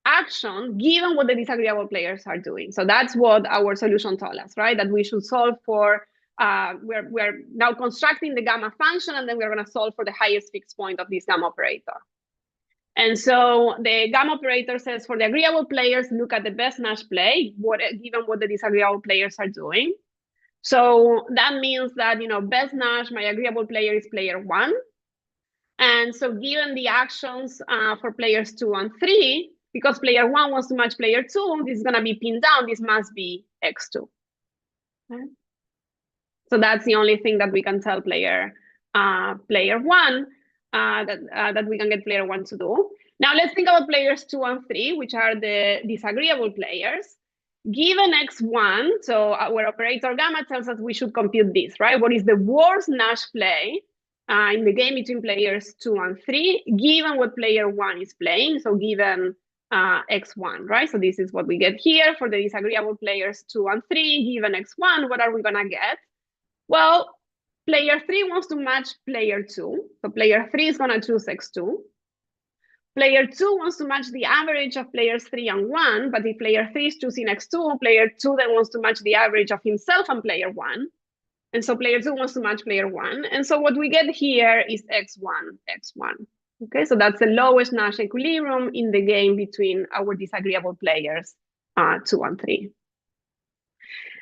[SPEAKER 1] action given what the disagreeable players are doing. So that's what our solution told us, right? That we should solve for, we're now constructing the gamma function, and then we're going to solve for the highest fixed point of this gamma operator. And so the gamma operator says for the agreeable players, look at the best Nash play, given what the disagreeable players are doing. So that means that, best Nash, my agreeable player is player 1. And so given the actions for players 2 and 3, because player 1 wants to match player 2, this is going to be pinned down. This must be x2. Okay? So that's the only thing that we can tell player 1. That we can get player 1 to do. Now let's think about players 2 and 3, which are the disagreeable players. Given x1, so our operator gamma tells us we should compute this, right? What is the worst Nash play in the game between players 2 and 3, given what player 1 is playing, so given x1, right? So this is what we get here for the disagreeable players 2 and 3, given x1, what are we gonna get? Well, player 3 wants to match player 2. So player 3 is going to choose x2. Player 2 wants to match the average of players 3 and 1. But if player 3 is choosing x2, player 2 then wants to match the average of himself and player 1. And so player 2 wants to match player 1. And so what we get here is x1, x1. Okay, so that's the lowest Nash equilibrium in the game between our disagreeable players 2 and 3.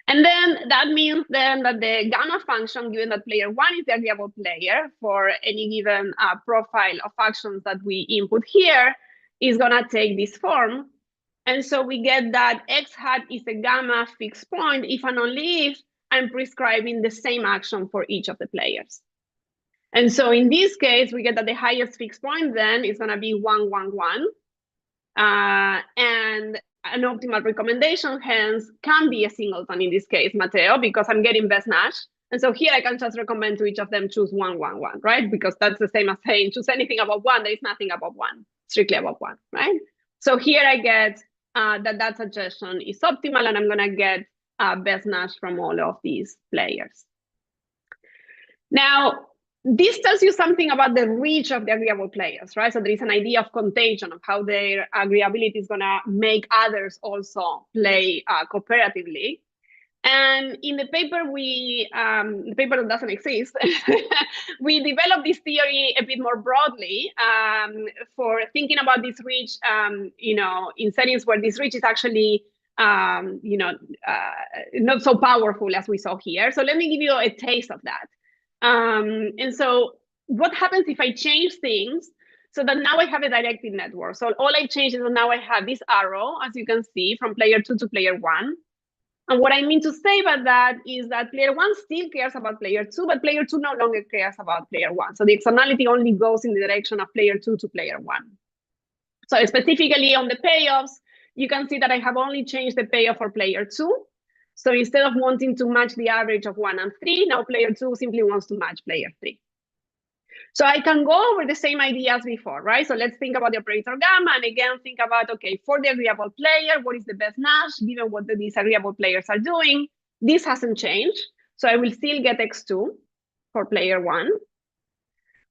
[SPEAKER 1] And then that means then that the gamma function, given that player 1 is the agreeable player for any given profile of actions that we input here, is going to take this form. And so we get that x hat is a gamma fixed point if and only if I'm prescribing the same action for each of the players. And so in this case, we get that the highest fixed point then is going to be 1, 1, 1. And an optimal recommendation, hence, can be a singleton in this case, Matteo, because I'm getting best Nash. And so here I can just recommend to each of them choose 1, 1, 1, right? Because that's the same as saying choose anything above 1. There is nothing above 1, strictly above 1, right? So here I get that suggestion is optimal, and I'm going to get best Nash from all of these players. Now, this tells you something about the reach of the agreeable players, right? So there is an idea of contagion, of how their agreeability is going to make others also play cooperatively. And in the paper, the paper that doesn't exist, we developed this theory a bit more broadly for thinking about this reach, in settings where this reach is actually, not so powerful as we saw here. So let me give you a taste of that. And so what happens if I change things so that now I have a directed network? So all I changed is that now I have this arrow, as you can see, from player 2 to player 1. And what I mean to say about that is that player 1 still cares about player 2, but player 2 no longer cares about player 1. So the externality only goes in the direction of player 2 to player 1. So specifically on the payoffs, you can see that I have only changed the payoff for player 2. So instead of wanting to match the average of 1 and 3, now player 2 simply wants to match player 3. So I can go over the same idea as before, right? So let's think about the operator gamma, and again, think about, okay, for the agreeable player, what is the best Nash, given what the disagreeable players are doing? This hasn't changed, so I will still get x2 for player 1.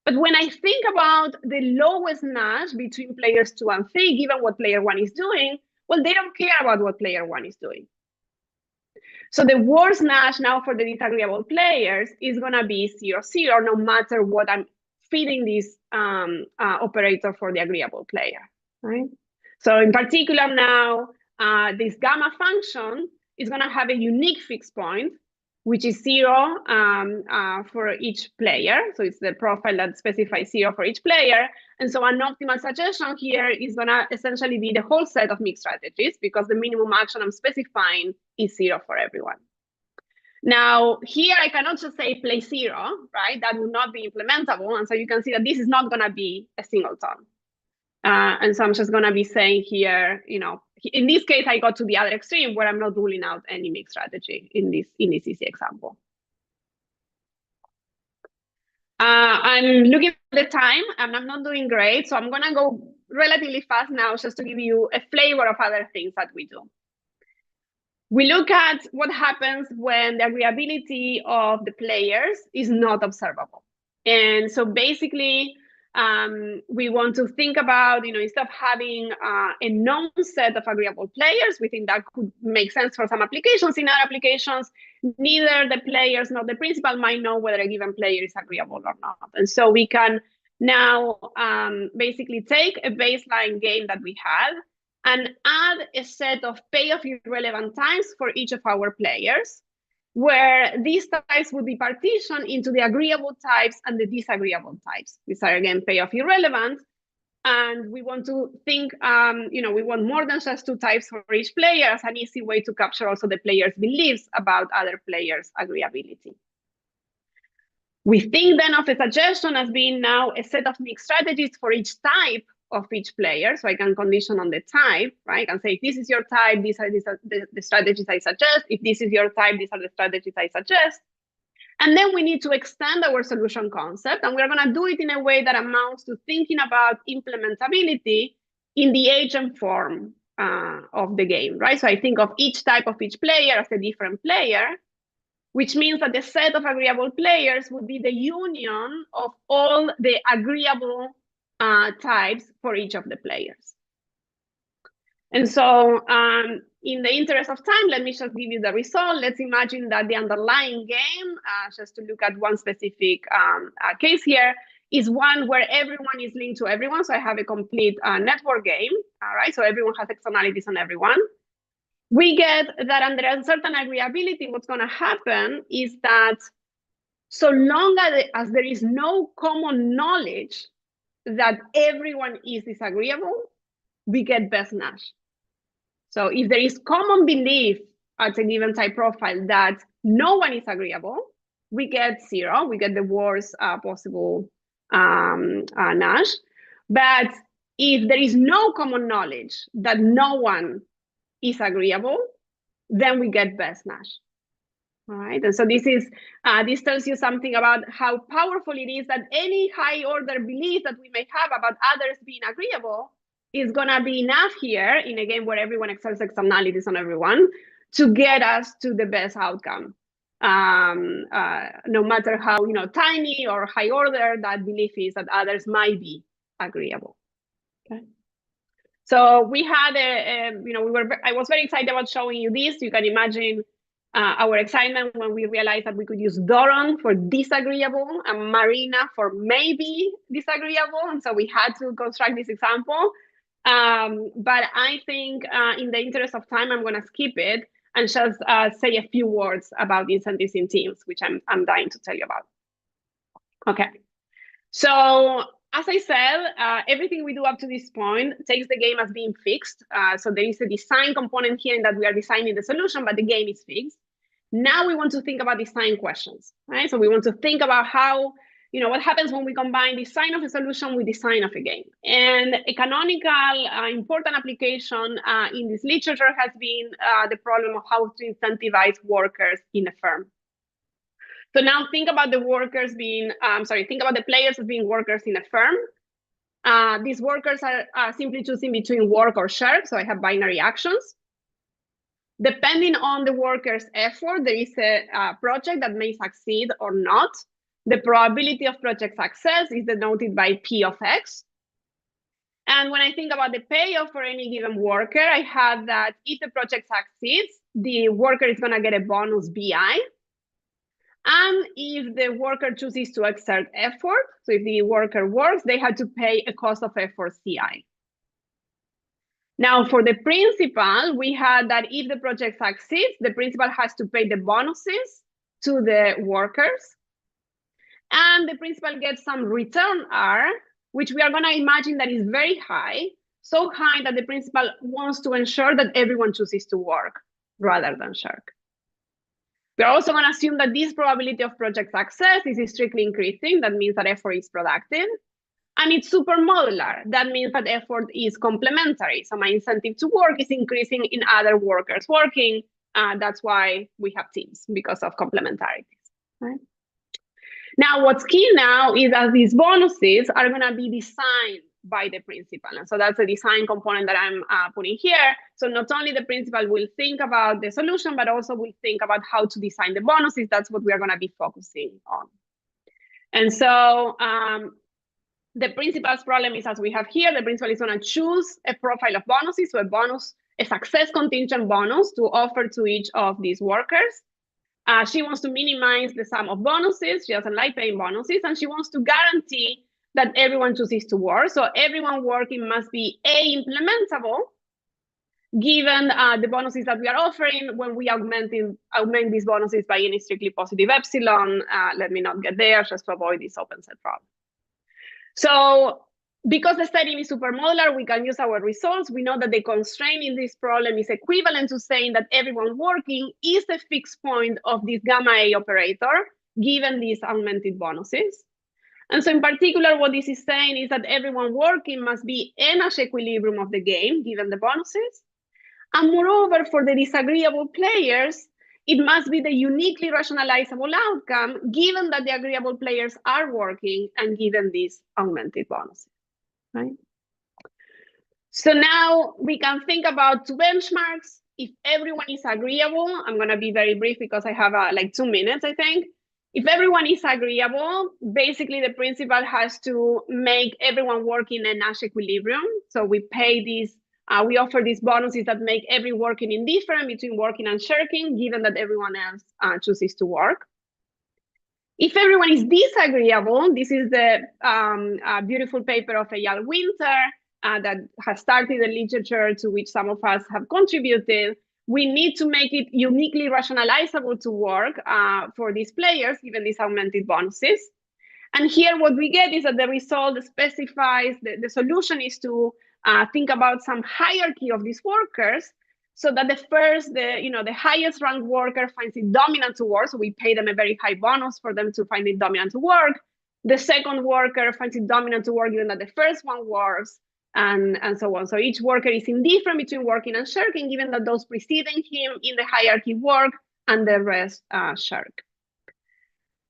[SPEAKER 1] But when I think about the lowest Nash between players 2 and 3, given what player 1 is doing, well, they don't care about what player 1 is doing. So the worst Nash now for the disagreeable players is going to be 0, 0, no matter what I'm feeding this operator for the agreeable player, right? So in particular now, this gamma function is going to have a unique fixed point, which is 0 for each player. So it's the profile that specifies 0 for each player. And so an optimal suggestion here is going to essentially be the whole set of mixed strategies, because the minimum action I'm specifying is 0 for everyone. Now, here I cannot just say play 0, right? That would not be implementable. And so you can see that this is not going to be a singleton. And so I'm just going to be saying here, in this case, I got to the other extreme where I'm not ruling out any mixed strategy in this easy example. I'm looking at the time, and I'm not doing great. So I'm going to go relatively fast now just to give you a flavor of other things that we do. We look at what happens when the agreeability of the players is not observable. And so basically, we want to think about, instead of having a known set of agreeable players, we think that could make sense for some applications. In other applications, neither the players nor the principal might know whether a given player is agreeable or not. And so we can now basically take a baseline game that we had and add a set of payoff irrelevant types for each of our players, where these types would be partitioned into the agreeable types and the disagreeable types. These are, again, payoff irrelevant. And we want to think, we want more than just 2 types for each player as an easy way to capture also the player's beliefs about other players' agreeability. We think then of a suggestion as being now a set of mixed strategies for each type of each player. So I can condition on the type, right? I can say, if this is your type, these are the strategies I suggest. If this is your type, these are the strategies I suggest. And then we need to extend our solution concept. And we're going to do it in a way that amounts to thinking about implementability in the agent form of the game, right? So I think of each type of each player as a different player, which means that the set of agreeable players would be the union of all the agreeable types for each of the players. And so in the interest of time, let me just give you the result. Let's imagine that the underlying game, just to look at one specific case here, is one where everyone is linked to everyone. So I have a complete network game, all right? So everyone has externalities on everyone. We get that under uncertain agreeability, what's going to happen is that so long as there is no common knowledge that everyone is disagreeable, we get best Nash. So if there is common belief at a given type profile that no one is agreeable, we get 0. We get the worst possible Nash. But if there is no common knowledge that no one is agreeable, then we get best Nash. All right, and so this tells you something about how powerful it is that any high order belief that we may have about others being agreeable is gonna be enough here in a game where everyone exerts externalities on everyone to get us to the best outcome, no matter how tiny or high order that belief is that others might be agreeable. Okay. So we had I was very excited about showing you this. You can imagine our excitement when we realized that we could use Doron for disagreeable and Marina for maybe disagreeable. And so we had to construct this example. But I think in the interest of time, I'm going to skip it and just say a few words about incentives in teams, which I'm dying to tell you about. Okay. So as I said, everything we do up to this point takes the game as being fixed. So there is a design component here in that we are designing the solution, but the game is fixed. Now we want to think about design questions, right? So we want to think about how, what happens when we combine design of a solution with design of a game. And a canonical important application in this literature has been the problem of how to incentivize workers in a firm. So now think about the workers being, think about the players as being workers in a firm. These workers are simply choosing between work or shirk, so I have binary actions. Depending on the worker's effort, there is a project that may succeed or not. The probability of project success is denoted by P of X. And when I think about the payoff for any given worker, I have that if the project succeeds, the worker is going to get a bonus BI. And if the worker chooses to exert effort, so if the worker works, they have to pay a cost of effort CI. Now, for the principal, we had that if the project succeeds, the principal has to pay the bonuses to the workers. And the principal gets some return R, which we are going to imagine that is very high, so high that the principal wants to ensure that everyone chooses to work rather than shirk. We're also going to assume that this probability of project success is strictly increasing. That means that effort is productive. And it's super modular. That means that effort is complementary. So my incentive to work is increasing in other workers working. That's why we have teams, because of complementarities. Right? Now, what's key now is that these bonuses are going to be designed by the principal. And so that's a design component that I'm putting here. So not only the principal will think about the solution, but also will think about how to design the bonuses. That's what we are going to be focusing on. And so the principal's problem is, as we have here, the principal is going to choose a profile of bonuses, so a success contingent bonus to offer to each of these workers. She wants to minimize the sum of bonuses. She doesn't like paying bonuses, and she wants to guarantee that everyone chooses to work. So everyone working must be implementable, given the bonuses that we are offering when we augment these bonuses by any strictly positive epsilon. Let me not get there, just to avoid this open set problem. So because the setting is super modular, we can use our results. We know that the constraint in this problem is equivalent to saying that everyone working is a fixed point of this gamma A operator, given these augmented bonuses. And so in particular, what this is saying is that everyone working must be in Nash equilibrium of the game, given the bonuses. And moreover, for the disagreeable players, it must be the uniquely rationalizable outcome, given that the agreeable players are working and given these augmented bonuses. Right? So now we can think about two benchmarks. If everyone is agreeable, I'm going to be very brief because I have like 2 minutes, I think. If everyone is agreeable, basically the principal has to make everyone work in a Nash equilibrium. So we pay these, we offer these bonuses that make every working indifferent between working and shirking, given that everyone else chooses to work. If everyone is disagreeable, this is the beautiful paper of Yale Winter that has started the literature to which some of us have contributed. We need to make it uniquely rationalizable to work for these players, given these augmented bonuses. And here what we get is that the result specifies, the solution is to think about some hierarchy of these workers so that the highest ranked worker finds it dominant to work. So we pay them a very high bonus for them to find it dominant to work. The second worker finds it dominant to work, even that the first one works, and so on. So each worker is indifferent between working and shirking, given that those preceding him in the hierarchy work and the rest shirk.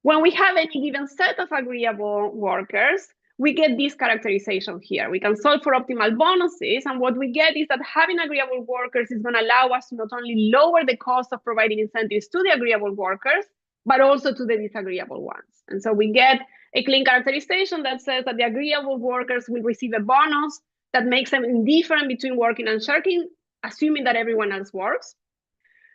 [SPEAKER 1] When we have any given set of agreeable workers, we get this characterization here. We can solve for optimal bonuses, and what we get is that having agreeable workers is going to allow us to not only lower the cost of providing incentives to the agreeable workers, but also to the disagreeable ones. And so we get a clean characterization that says that the agreeable workers will receive a bonus that makes them indifferent between working and shirking, assuming that everyone else works.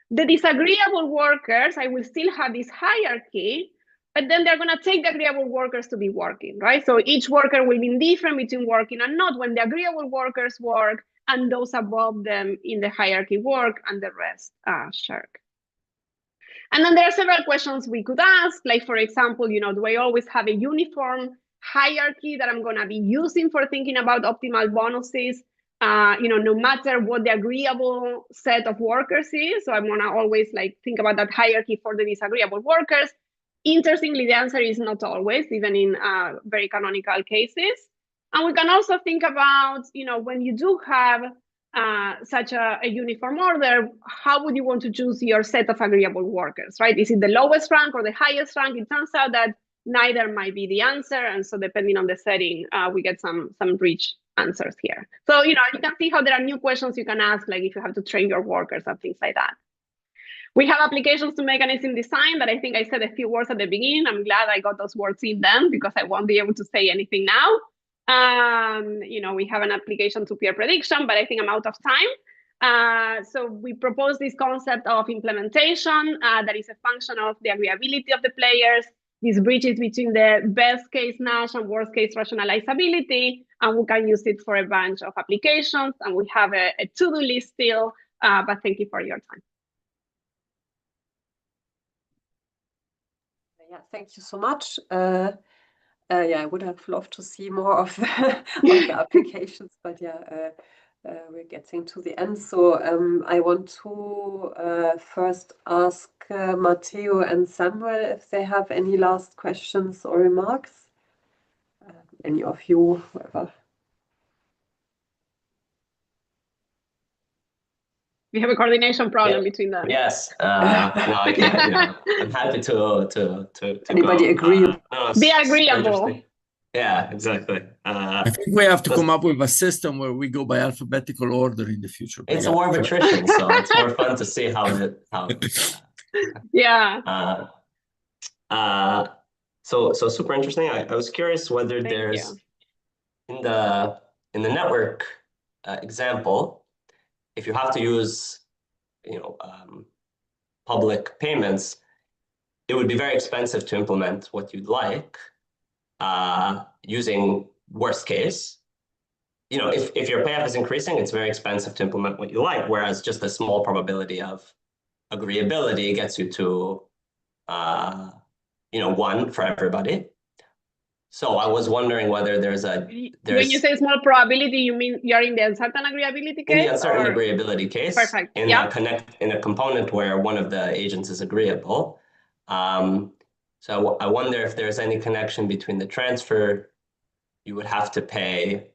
[SPEAKER 1] The disagreeable workers, I will still have this hierarchy, but then they're going to take the agreeable workers to be working, right? So each worker will be indifferent between working and not when the agreeable workers work and those above them in the hierarchy work and the rest shirk. And then there are several questions we could ask, like, for example, do I always have a uniform hierarchy that I'm going to be using for thinking about optimal bonuses, no matter what the agreeable set of workers is? So I'm going to always think about that hierarchy for the disagreeable workers. Interestingly, the answer is not always, even in very canonical cases. And we can also think about, when you do have such a uniform order, how would you want to choose your set of agreeable workers, right? Is it the lowest rank or the highest rank? It turns out that neither might be the answer. And so depending on the setting, we get some rich answers here. So, you can see how there are new questions you can ask, like if you have to train your workers and things like that. We have applications to mechanism design that I think I said a few words at the beginning. I'm glad I got those words in then because I won't be able to say anything now. We have an application to peer prediction, but I think I'm out of time. So we propose this concept of implementation that is a function of the agreeability of the players. This bridges between the best case Nash and worst case rationalizability, and we can use it for a bunch of applications. And we have a to-do list still, but thank you for your time.
[SPEAKER 2] Yeah, thank you so much. I would have loved to see more of the applications, but we're getting to the end. So I want to first ask Matteo and Samuel if they have any last questions or remarks. Any of you, whoever.
[SPEAKER 1] We have a coordination problem between them.
[SPEAKER 4] Yes. No, I can't. I'm happy to
[SPEAKER 2] Anybody
[SPEAKER 4] go.
[SPEAKER 2] agree?
[SPEAKER 1] Be agreeable.
[SPEAKER 4] Yeah, exactly.
[SPEAKER 3] I think we have to come up with a system where we go by alphabetical order in the future.
[SPEAKER 4] It's a war of attrition, so it's more fun to see how.
[SPEAKER 1] Yeah.
[SPEAKER 4] So super interesting. I was curious whether there's in the network example, if you have to use, public payments, it would be very expensive to implement what you'd like using worst case. If your payoff is increasing, it's very expensive to implement what you like, whereas just a small probability of agreeability gets you to, 1 for everybody. So I was wondering whether
[SPEAKER 1] when you say small probability, you mean you're in the uncertain agreeability case?
[SPEAKER 4] In the uncertain agreeability case.
[SPEAKER 1] Perfect.
[SPEAKER 4] In a component where one of the agents is agreeable. So I wonder if there's any connection between the transfer you would have to pay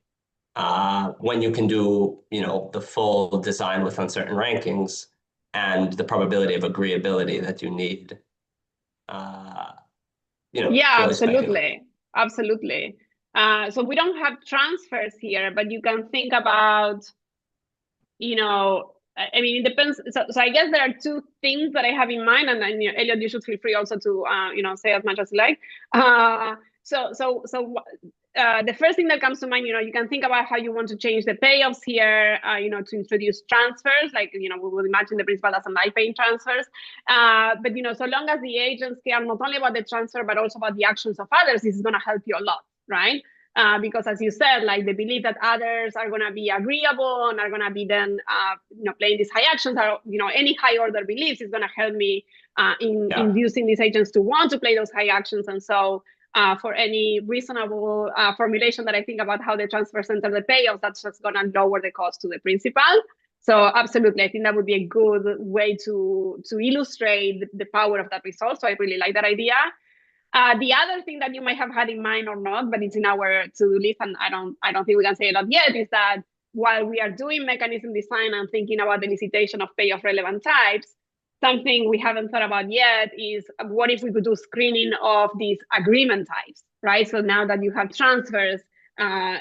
[SPEAKER 4] when you can do, the full design with uncertain rankings and the probability of agreeability that you need.
[SPEAKER 1] Absolutely. Absolutely. So we don't have transfers here, but you can think about, it depends. So I guess there are two things that I have in mind, and then Elliot, you should feel free also to, say as much as you like. The first thing that comes to mind, you can think about how you want to change the payoffs here, to introduce transfers, like, we would imagine the principal doesn't like paying transfers. But, so long as the agents care not only about the transfer, but also about the actions of others, this is going to help you a lot, right? Because as you said, like the belief that others are going to be agreeable and are going to be then, playing these high actions, or, any high order beliefs is going to help me in inducing these agents to want to play those high actions. And so, for any reasonable formulation that I think about how the transfers enter the payoffs, that's just going to lower the cost to the principal. So absolutely, I think that would be a good way to illustrate the power of that result. So I really like that idea. The other thing that you might have had in mind or not, but it's in our to-do list, and I don't think we can say it out yet, is that while we are doing mechanism design and thinking about the elicitation of payoff relevant types, something we haven't thought about yet is what if we could do screening of these agreement types, right? So now that you have transfers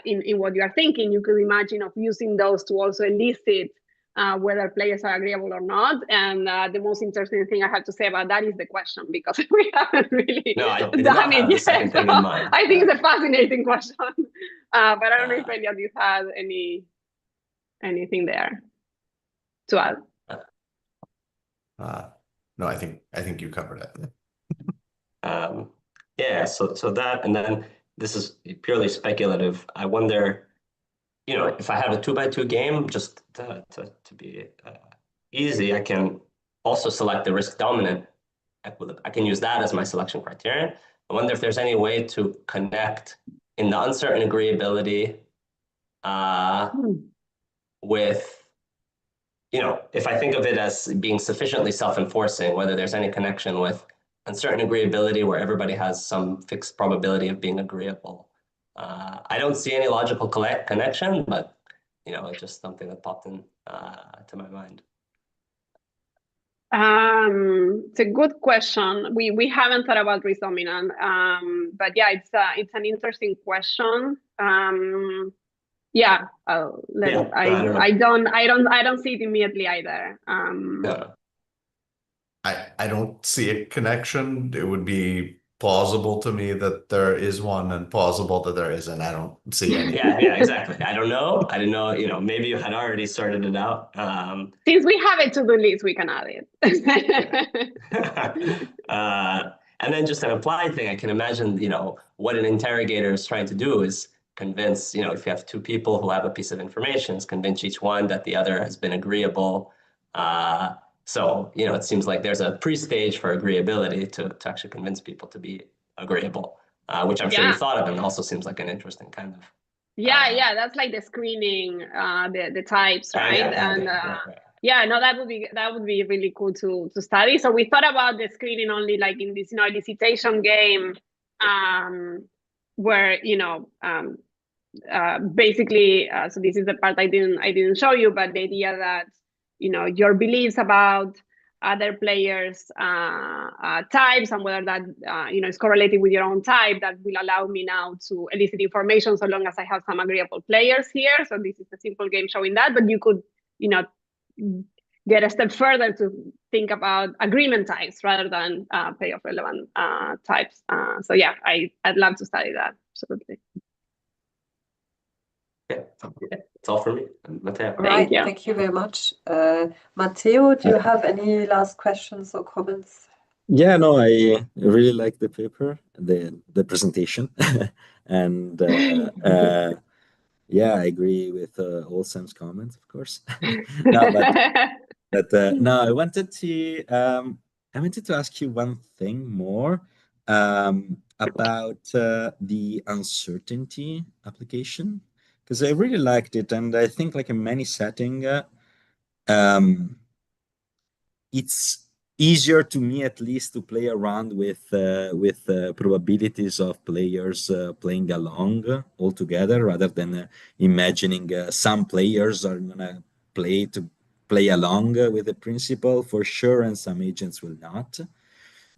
[SPEAKER 1] in what you are thinking, you could imagine of using those to also elicit whether players are agreeable or not. And the most interesting thing I have to say about that is the question, because we haven't really done it yet.
[SPEAKER 4] Second thing in mind.
[SPEAKER 1] I think it's a fascinating question. But I don't know if Elliot, you had anything there to add.
[SPEAKER 6] No, I think you covered it.
[SPEAKER 4] Yeah, so that, and then this is purely speculative. I wonder, if I have a 2x2 game, just to be easy, I can also select the risk dominant equilibrium. I can use that as my selection criterion. I wonder if there's any way to connect in the uncertain agreeability with, if I think of it as being sufficiently self-enforcing, whether there's any connection with uncertain agreeability where everybody has some fixed probability of being agreeable. I don't see any logical connection, but it's just something that popped in to my mind.
[SPEAKER 1] It's a good question. We haven't thought about risk dominant, but yeah, it's an interesting question. Yeah, I don't see it immediately either.
[SPEAKER 6] I don't see a connection. It would be plausible to me that there is one, and plausible that there isn't. I don't see any.
[SPEAKER 4] Yeah, exactly. I don't know. I didn't know. Maybe you had already sorted it out.
[SPEAKER 1] Since we have a to-do list, we can add it.
[SPEAKER 4] And then just an applied thing, I can imagine, what an interrogator is trying to do is convince, if you have two people who have a piece of information, is convince each one that the other has been agreeable. So, it seems like there's a pre-stage for agreeability to actually convince people to be agreeable, which I'm sure you thought of, and also seems like an interesting kind of.
[SPEAKER 1] Yeah, that's like the screening, the types, right? Yeah, no, that would be really cool to study. So we thought about the screening only like in this, elicitation game, where basically, so this is the part I didn't show you, but the idea that your beliefs about other players' types and whether that is correlated with your own type, that will allow me now to elicit information so long as I have some agreeable players here. So this is a simple game showing that, but you could get a step further to think about agreement types rather than payoff relevant types. So yeah, I'd love to study that, absolutely.
[SPEAKER 4] Yeah, it's all for me. Matteo.
[SPEAKER 2] Right, thank you very much. Matteo, do you have any last questions or comments?
[SPEAKER 5] Yeah, no, I really like the paper, the presentation, and yeah, I agree with all Sam's comments, of course. No, but no, I wanted to ask you one thing more about the uncertainty application, because I really liked it, and I think like in many settings, it's easier to me at least to play around with probabilities of players playing along all together, rather than imagining some players are gonna play along with the principle for sure, and some agents will not.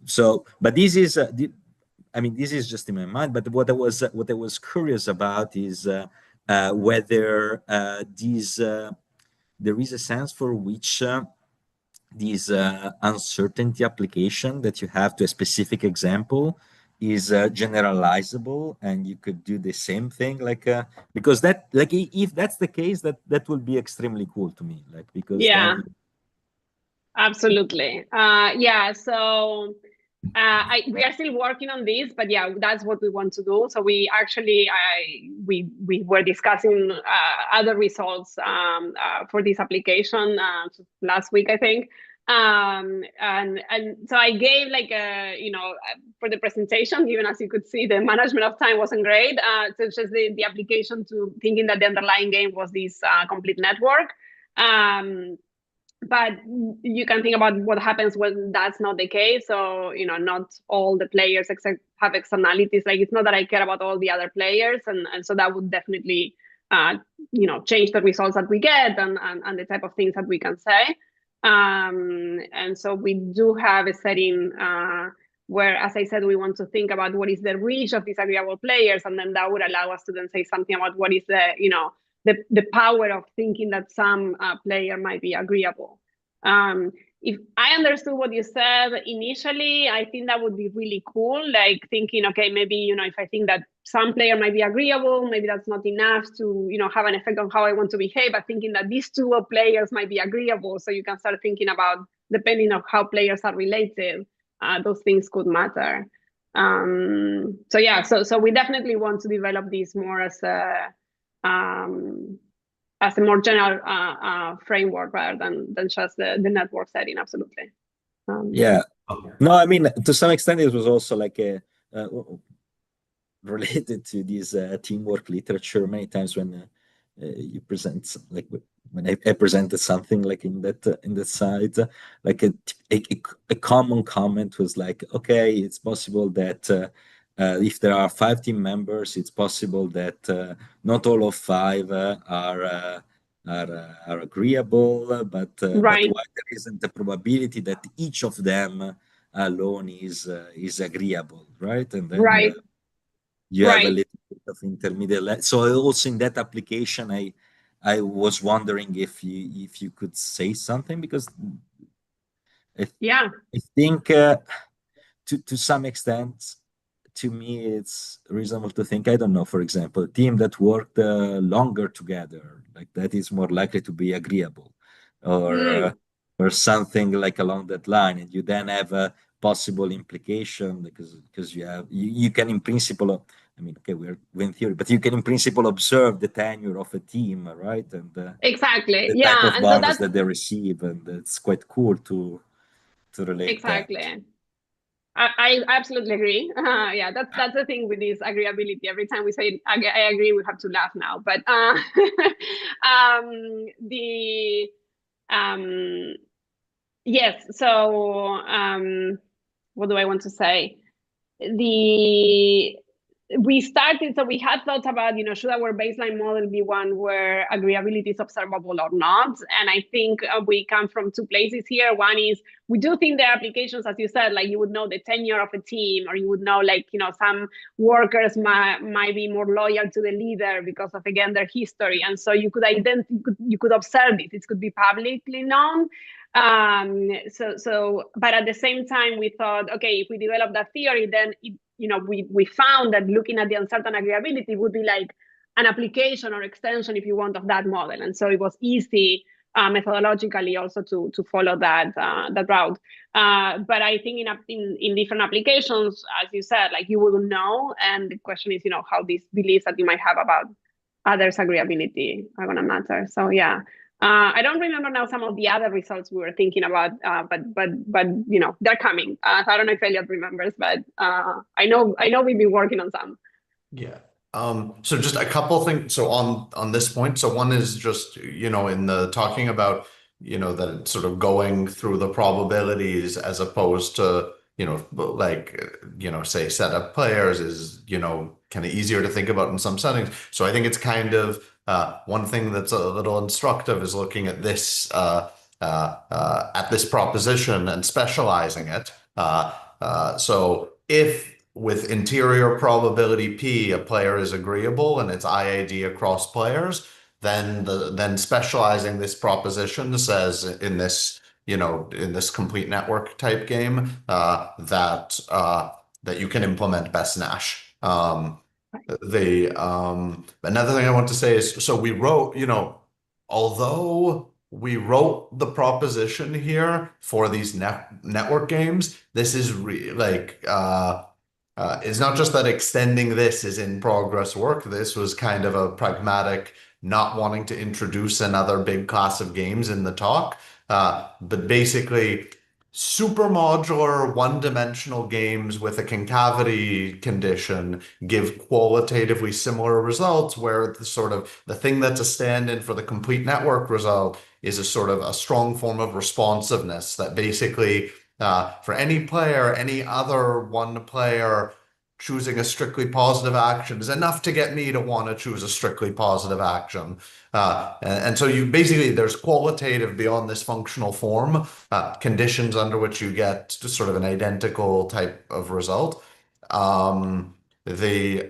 [SPEAKER 5] So, but this is this is just in my mind. But what I was curious about is whether there is a sense for which this uncertainty application that you have to a specific example is generalizable, and you could do the same thing, because that, if that's the case, that would be extremely cool to me, because
[SPEAKER 1] absolutely. Yeah, so we are still working on this, but yeah, that's what we want to do. So we actually we were discussing other results for this application last week, I think. And so I gave for the presentation, even as you could see, the management of time wasn't great. So it's just the application to thinking that the underlying game was this complete network. But you can think about what happens when that's not the case. So, not all the players have externalities. Like, it's not that I care about all the other players. And so that would definitely, change the results that we get and the type of things that we can say. And so we do have a setting where, as I said, we want to think about what is the reach of these agreeable players. And then that would allow us to then say something about what is the power of thinking that some player might be agreeable. If I understood what you said initially, I think that would be really cool. Like, thinking, okay, maybe, if I think that some player might be agreeable, maybe that's not enough to, have an effect on how I want to behave, but thinking that these two players might be agreeable. So you can start thinking about, depending on how players are related, those things could matter. So yeah, so we definitely want to develop this more as a more general framework rather than just the network setting. Absolutely.
[SPEAKER 5] Yeah. No, I mean, to some extent, it was also like related to this teamwork literature. Many times when you present, like when I presented something like in that site, like a common comment was like, okay, it's possible that if there are 5 team members, it's possible that not all of 5 are agreeable, but
[SPEAKER 1] Right.
[SPEAKER 5] why there isn't the probability that each of them alone is agreeable, right? And then
[SPEAKER 1] Right.
[SPEAKER 5] you have a
[SPEAKER 1] Right.
[SPEAKER 5] little bit of intermediate. So also in that application, I was wondering if you could say something, because I think to some extent, to me, it's reasonable to think, I don't know, for example, a team that worked longer together, like that is more likely to be agreeable, or something like along that line. And you then have a possible implication, because you can in principle, I mean, okay, we're in theory, but you can in principle observe the tenure of a team, right? And
[SPEAKER 1] exactly.
[SPEAKER 5] the
[SPEAKER 1] Yeah.
[SPEAKER 5] type of
[SPEAKER 1] And so
[SPEAKER 5] bonus that they receive, and it's quite cool to relate
[SPEAKER 1] exactly.
[SPEAKER 5] that.
[SPEAKER 1] I absolutely agree. Yeah, that's the thing with this agreeability. Every time we say I agree, we have to laugh now. But yes. So what do I want to say? We had thought about, should our baseline model be one where agreeability is observable or not? And I think we come from 2 places here. One is, we do think there are applications, as you said, like you would know the tenure of a team, or you would know, like, some workers might be more loyal to the leader because of, again, their history. And so you could observe it. It could be publicly known. But at the same time, we thought, okay, if we develop that theory, then we found that looking at the uncertain agreeability would be like an application or extension, if you want, of that model. And so it was easy methodologically also to follow that route. But I think in different applications, as you said, like, you wouldn't know. And the question is, how these beliefs that you might have about others' agreeability are going to matter. So yeah. I don't remember now some of the other results we were thinking about, but they're coming. So I don't know if Elliot remembers, but I know we've been working on some.
[SPEAKER 6] Yeah. So just a couple things. So on this point, so one is just, in the talking about, that it's sort of going through the probabilities as opposed to, say set up players is, kind of easier to think about in some settings. So I think it's kind of one thing that's a little instructive is looking at this proposition and specializing it. So if with interior probability P, a player is agreeable and it's IAD across players, then specializing this proposition says in this complete network type game that you can implement best Nash. Another thing I want to say is, so we wrote, although we wrote the proposition here for these network games, this is it's not just that extending this is in progress work. This was kind of a pragmatic, not wanting to introduce another big class of games in the talk, but basically super modular one-dimensional games with a concavity condition give qualitatively similar results, where the thing that's a stand-in for the complete network result is a sort of a strong form of responsiveness that basically for any player, any other one player choosing a strictly positive action is enough to get me to want to choose a strictly positive action. And so you basically, there's qualitative beyond this functional form, conditions under which you get just sort of an identical type of result. But the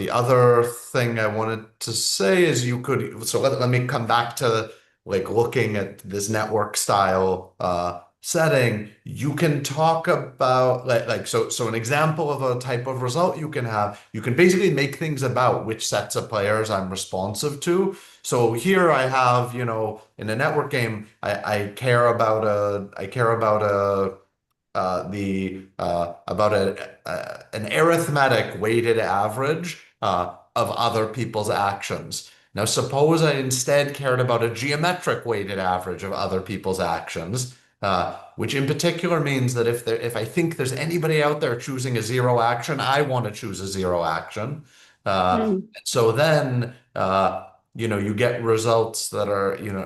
[SPEAKER 6] other thing I wanted to say is you could, so let me come back to like looking at this network style setting. You can talk about so an example of a type of result you can have, you can basically make things about which sets of players I'm responsive to. So here I have, you know, in a network game, I care about an arithmetic weighted average of other people's actions. Now, suppose I instead cared about a geometric weighted average of other people's actions, which in particular means that if I think there's anybody out there choosing a zero action, I want to choose a zero action. So then, you know, you get results that are, you know,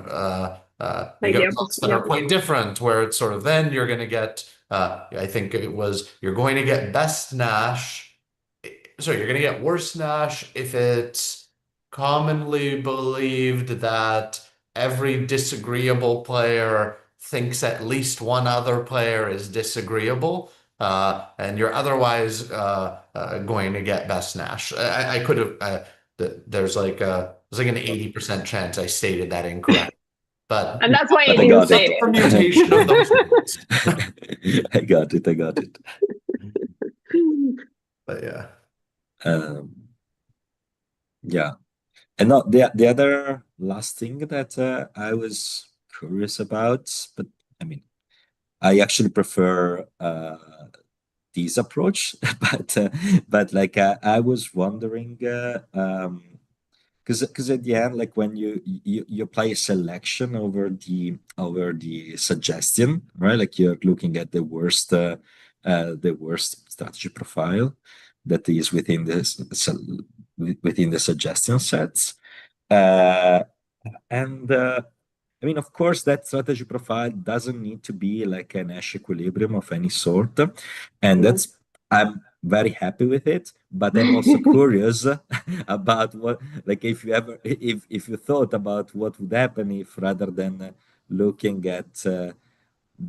[SPEAKER 6] results that are quite different, where it's sort of then you're going to get, I think it was, you're going to get best Nash. Sorry, you're going to get worse Nash if it's commonly believed that every disagreeable player thinks at least one other player is disagreeable, and you're otherwise going to get best Nash. I could have, there's like an 80% chance I stated that incorrect.
[SPEAKER 1] And that's why I didn't say it.
[SPEAKER 6] Permutation of those things.
[SPEAKER 5] I got it.
[SPEAKER 6] But yeah.
[SPEAKER 5] Yeah. And now the other last thing that I was curious about, but I mean, I actually prefer this approach, but like I was wondering, because at the end, like when you apply a selection over the suggestion, right? Like you're looking at the worst strategy profile that is within the suggestion sets, and I mean, of course, that strategy profile doesn't need to be like a Nash equilibrium of any sort, and I'm very happy with it. But I'm also curious about what, like, if you thought about what would happen if, rather than looking at the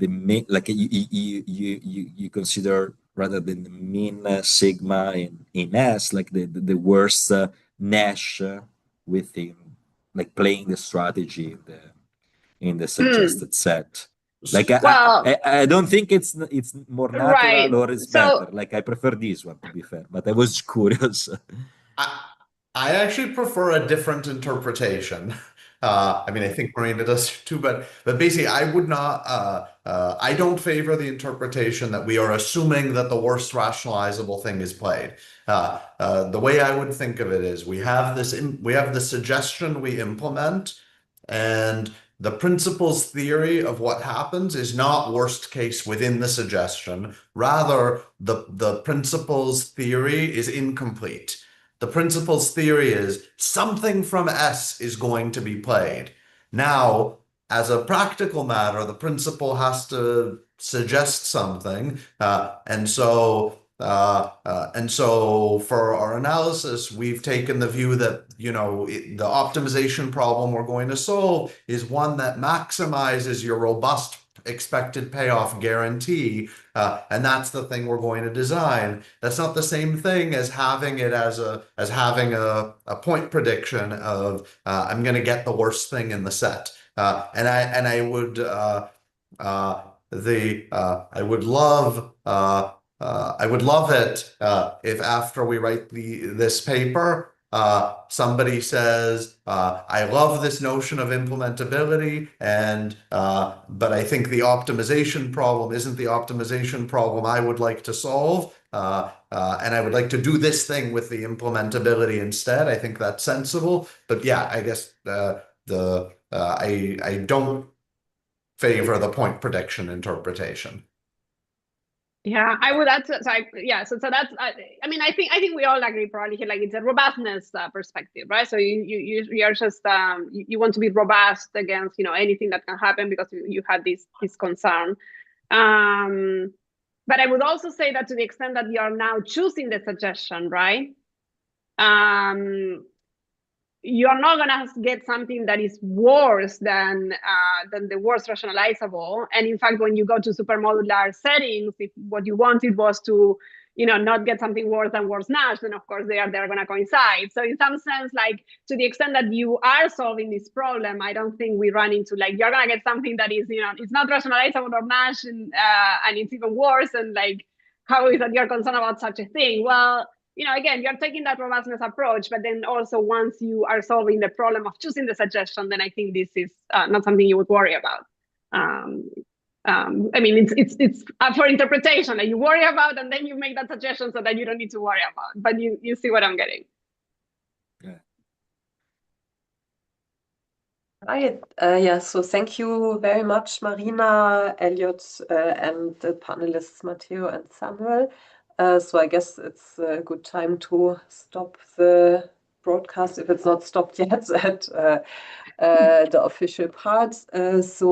[SPEAKER 5] mean, like you consider rather than the mean sigma in S, like the worst Nash within, like playing the strategy in the suggested set. Like I don't think it's more natural or it's better. Like I prefer this one, to be fair, but I was curious.
[SPEAKER 6] I actually prefer a different interpretation. I mean, I think Marina does too, but basically I would not, I don't favor the interpretation that we are assuming that the worst rationalizable thing is played. The way I would think of it is we have the suggestion we implement, and the principles theory of what happens is not worst case within the suggestion. Rather, the principles theory is incomplete. The principles theory is something from S is going to be played. Now, as a practical matter, the principle has to suggest something. And so for our analysis, we've taken the view that, you know, the optimization problem we're going to solve is one that maximizes your robust expected payoff guarantee, and that's the thing we're going to design. That's not the same thing as having it as having a point prediction of I'm going to get the worst thing in the set. I would love it if after we write this paper, somebody says, I love this notion of implementability, but I think the optimization problem isn't the optimization problem I would like to solve, and I would like to do this thing with the implementability instead. I think that's sensible. But yeah, I guess I don't favor the point prediction interpretation.
[SPEAKER 1] Yeah, I would add. So that's. I mean, I think we all agree probably here. Like it's a robustness perspective, right? So you're just you want to be robust against anything that can happen because you had this concern. But I would also say that to the extent that you are now choosing the suggestion, right? You're not gonna get something that is worse than the worst rationalizable. And in fact, when you go to supermodular settings, if what you wanted was to, not get something worse than worse Nash, then of course they're gonna coincide. So in some sense, like to the extent that you are solving this problem, I don't think we run into like you're gonna get something that is, it's not rationalizable or Nash, and it's even worse. And like, how is that you're concerned about such a thing? Well, again, you're taking that robustness approach, but then also once you are solving the problem of choosing the suggestion, then I think this is not something you would worry about. I mean, it's up for interpretation. Like you worry about, and then you make that suggestion so that you don't need to worry about. But you see what I'm getting.
[SPEAKER 5] Yeah.
[SPEAKER 2] Right. Yeah, so thank you very much, Marina, Elliot, and the panelists, Matteo and Samuel. So I guess it's a good time to stop the broadcast if it's not stopped yet at the official part. So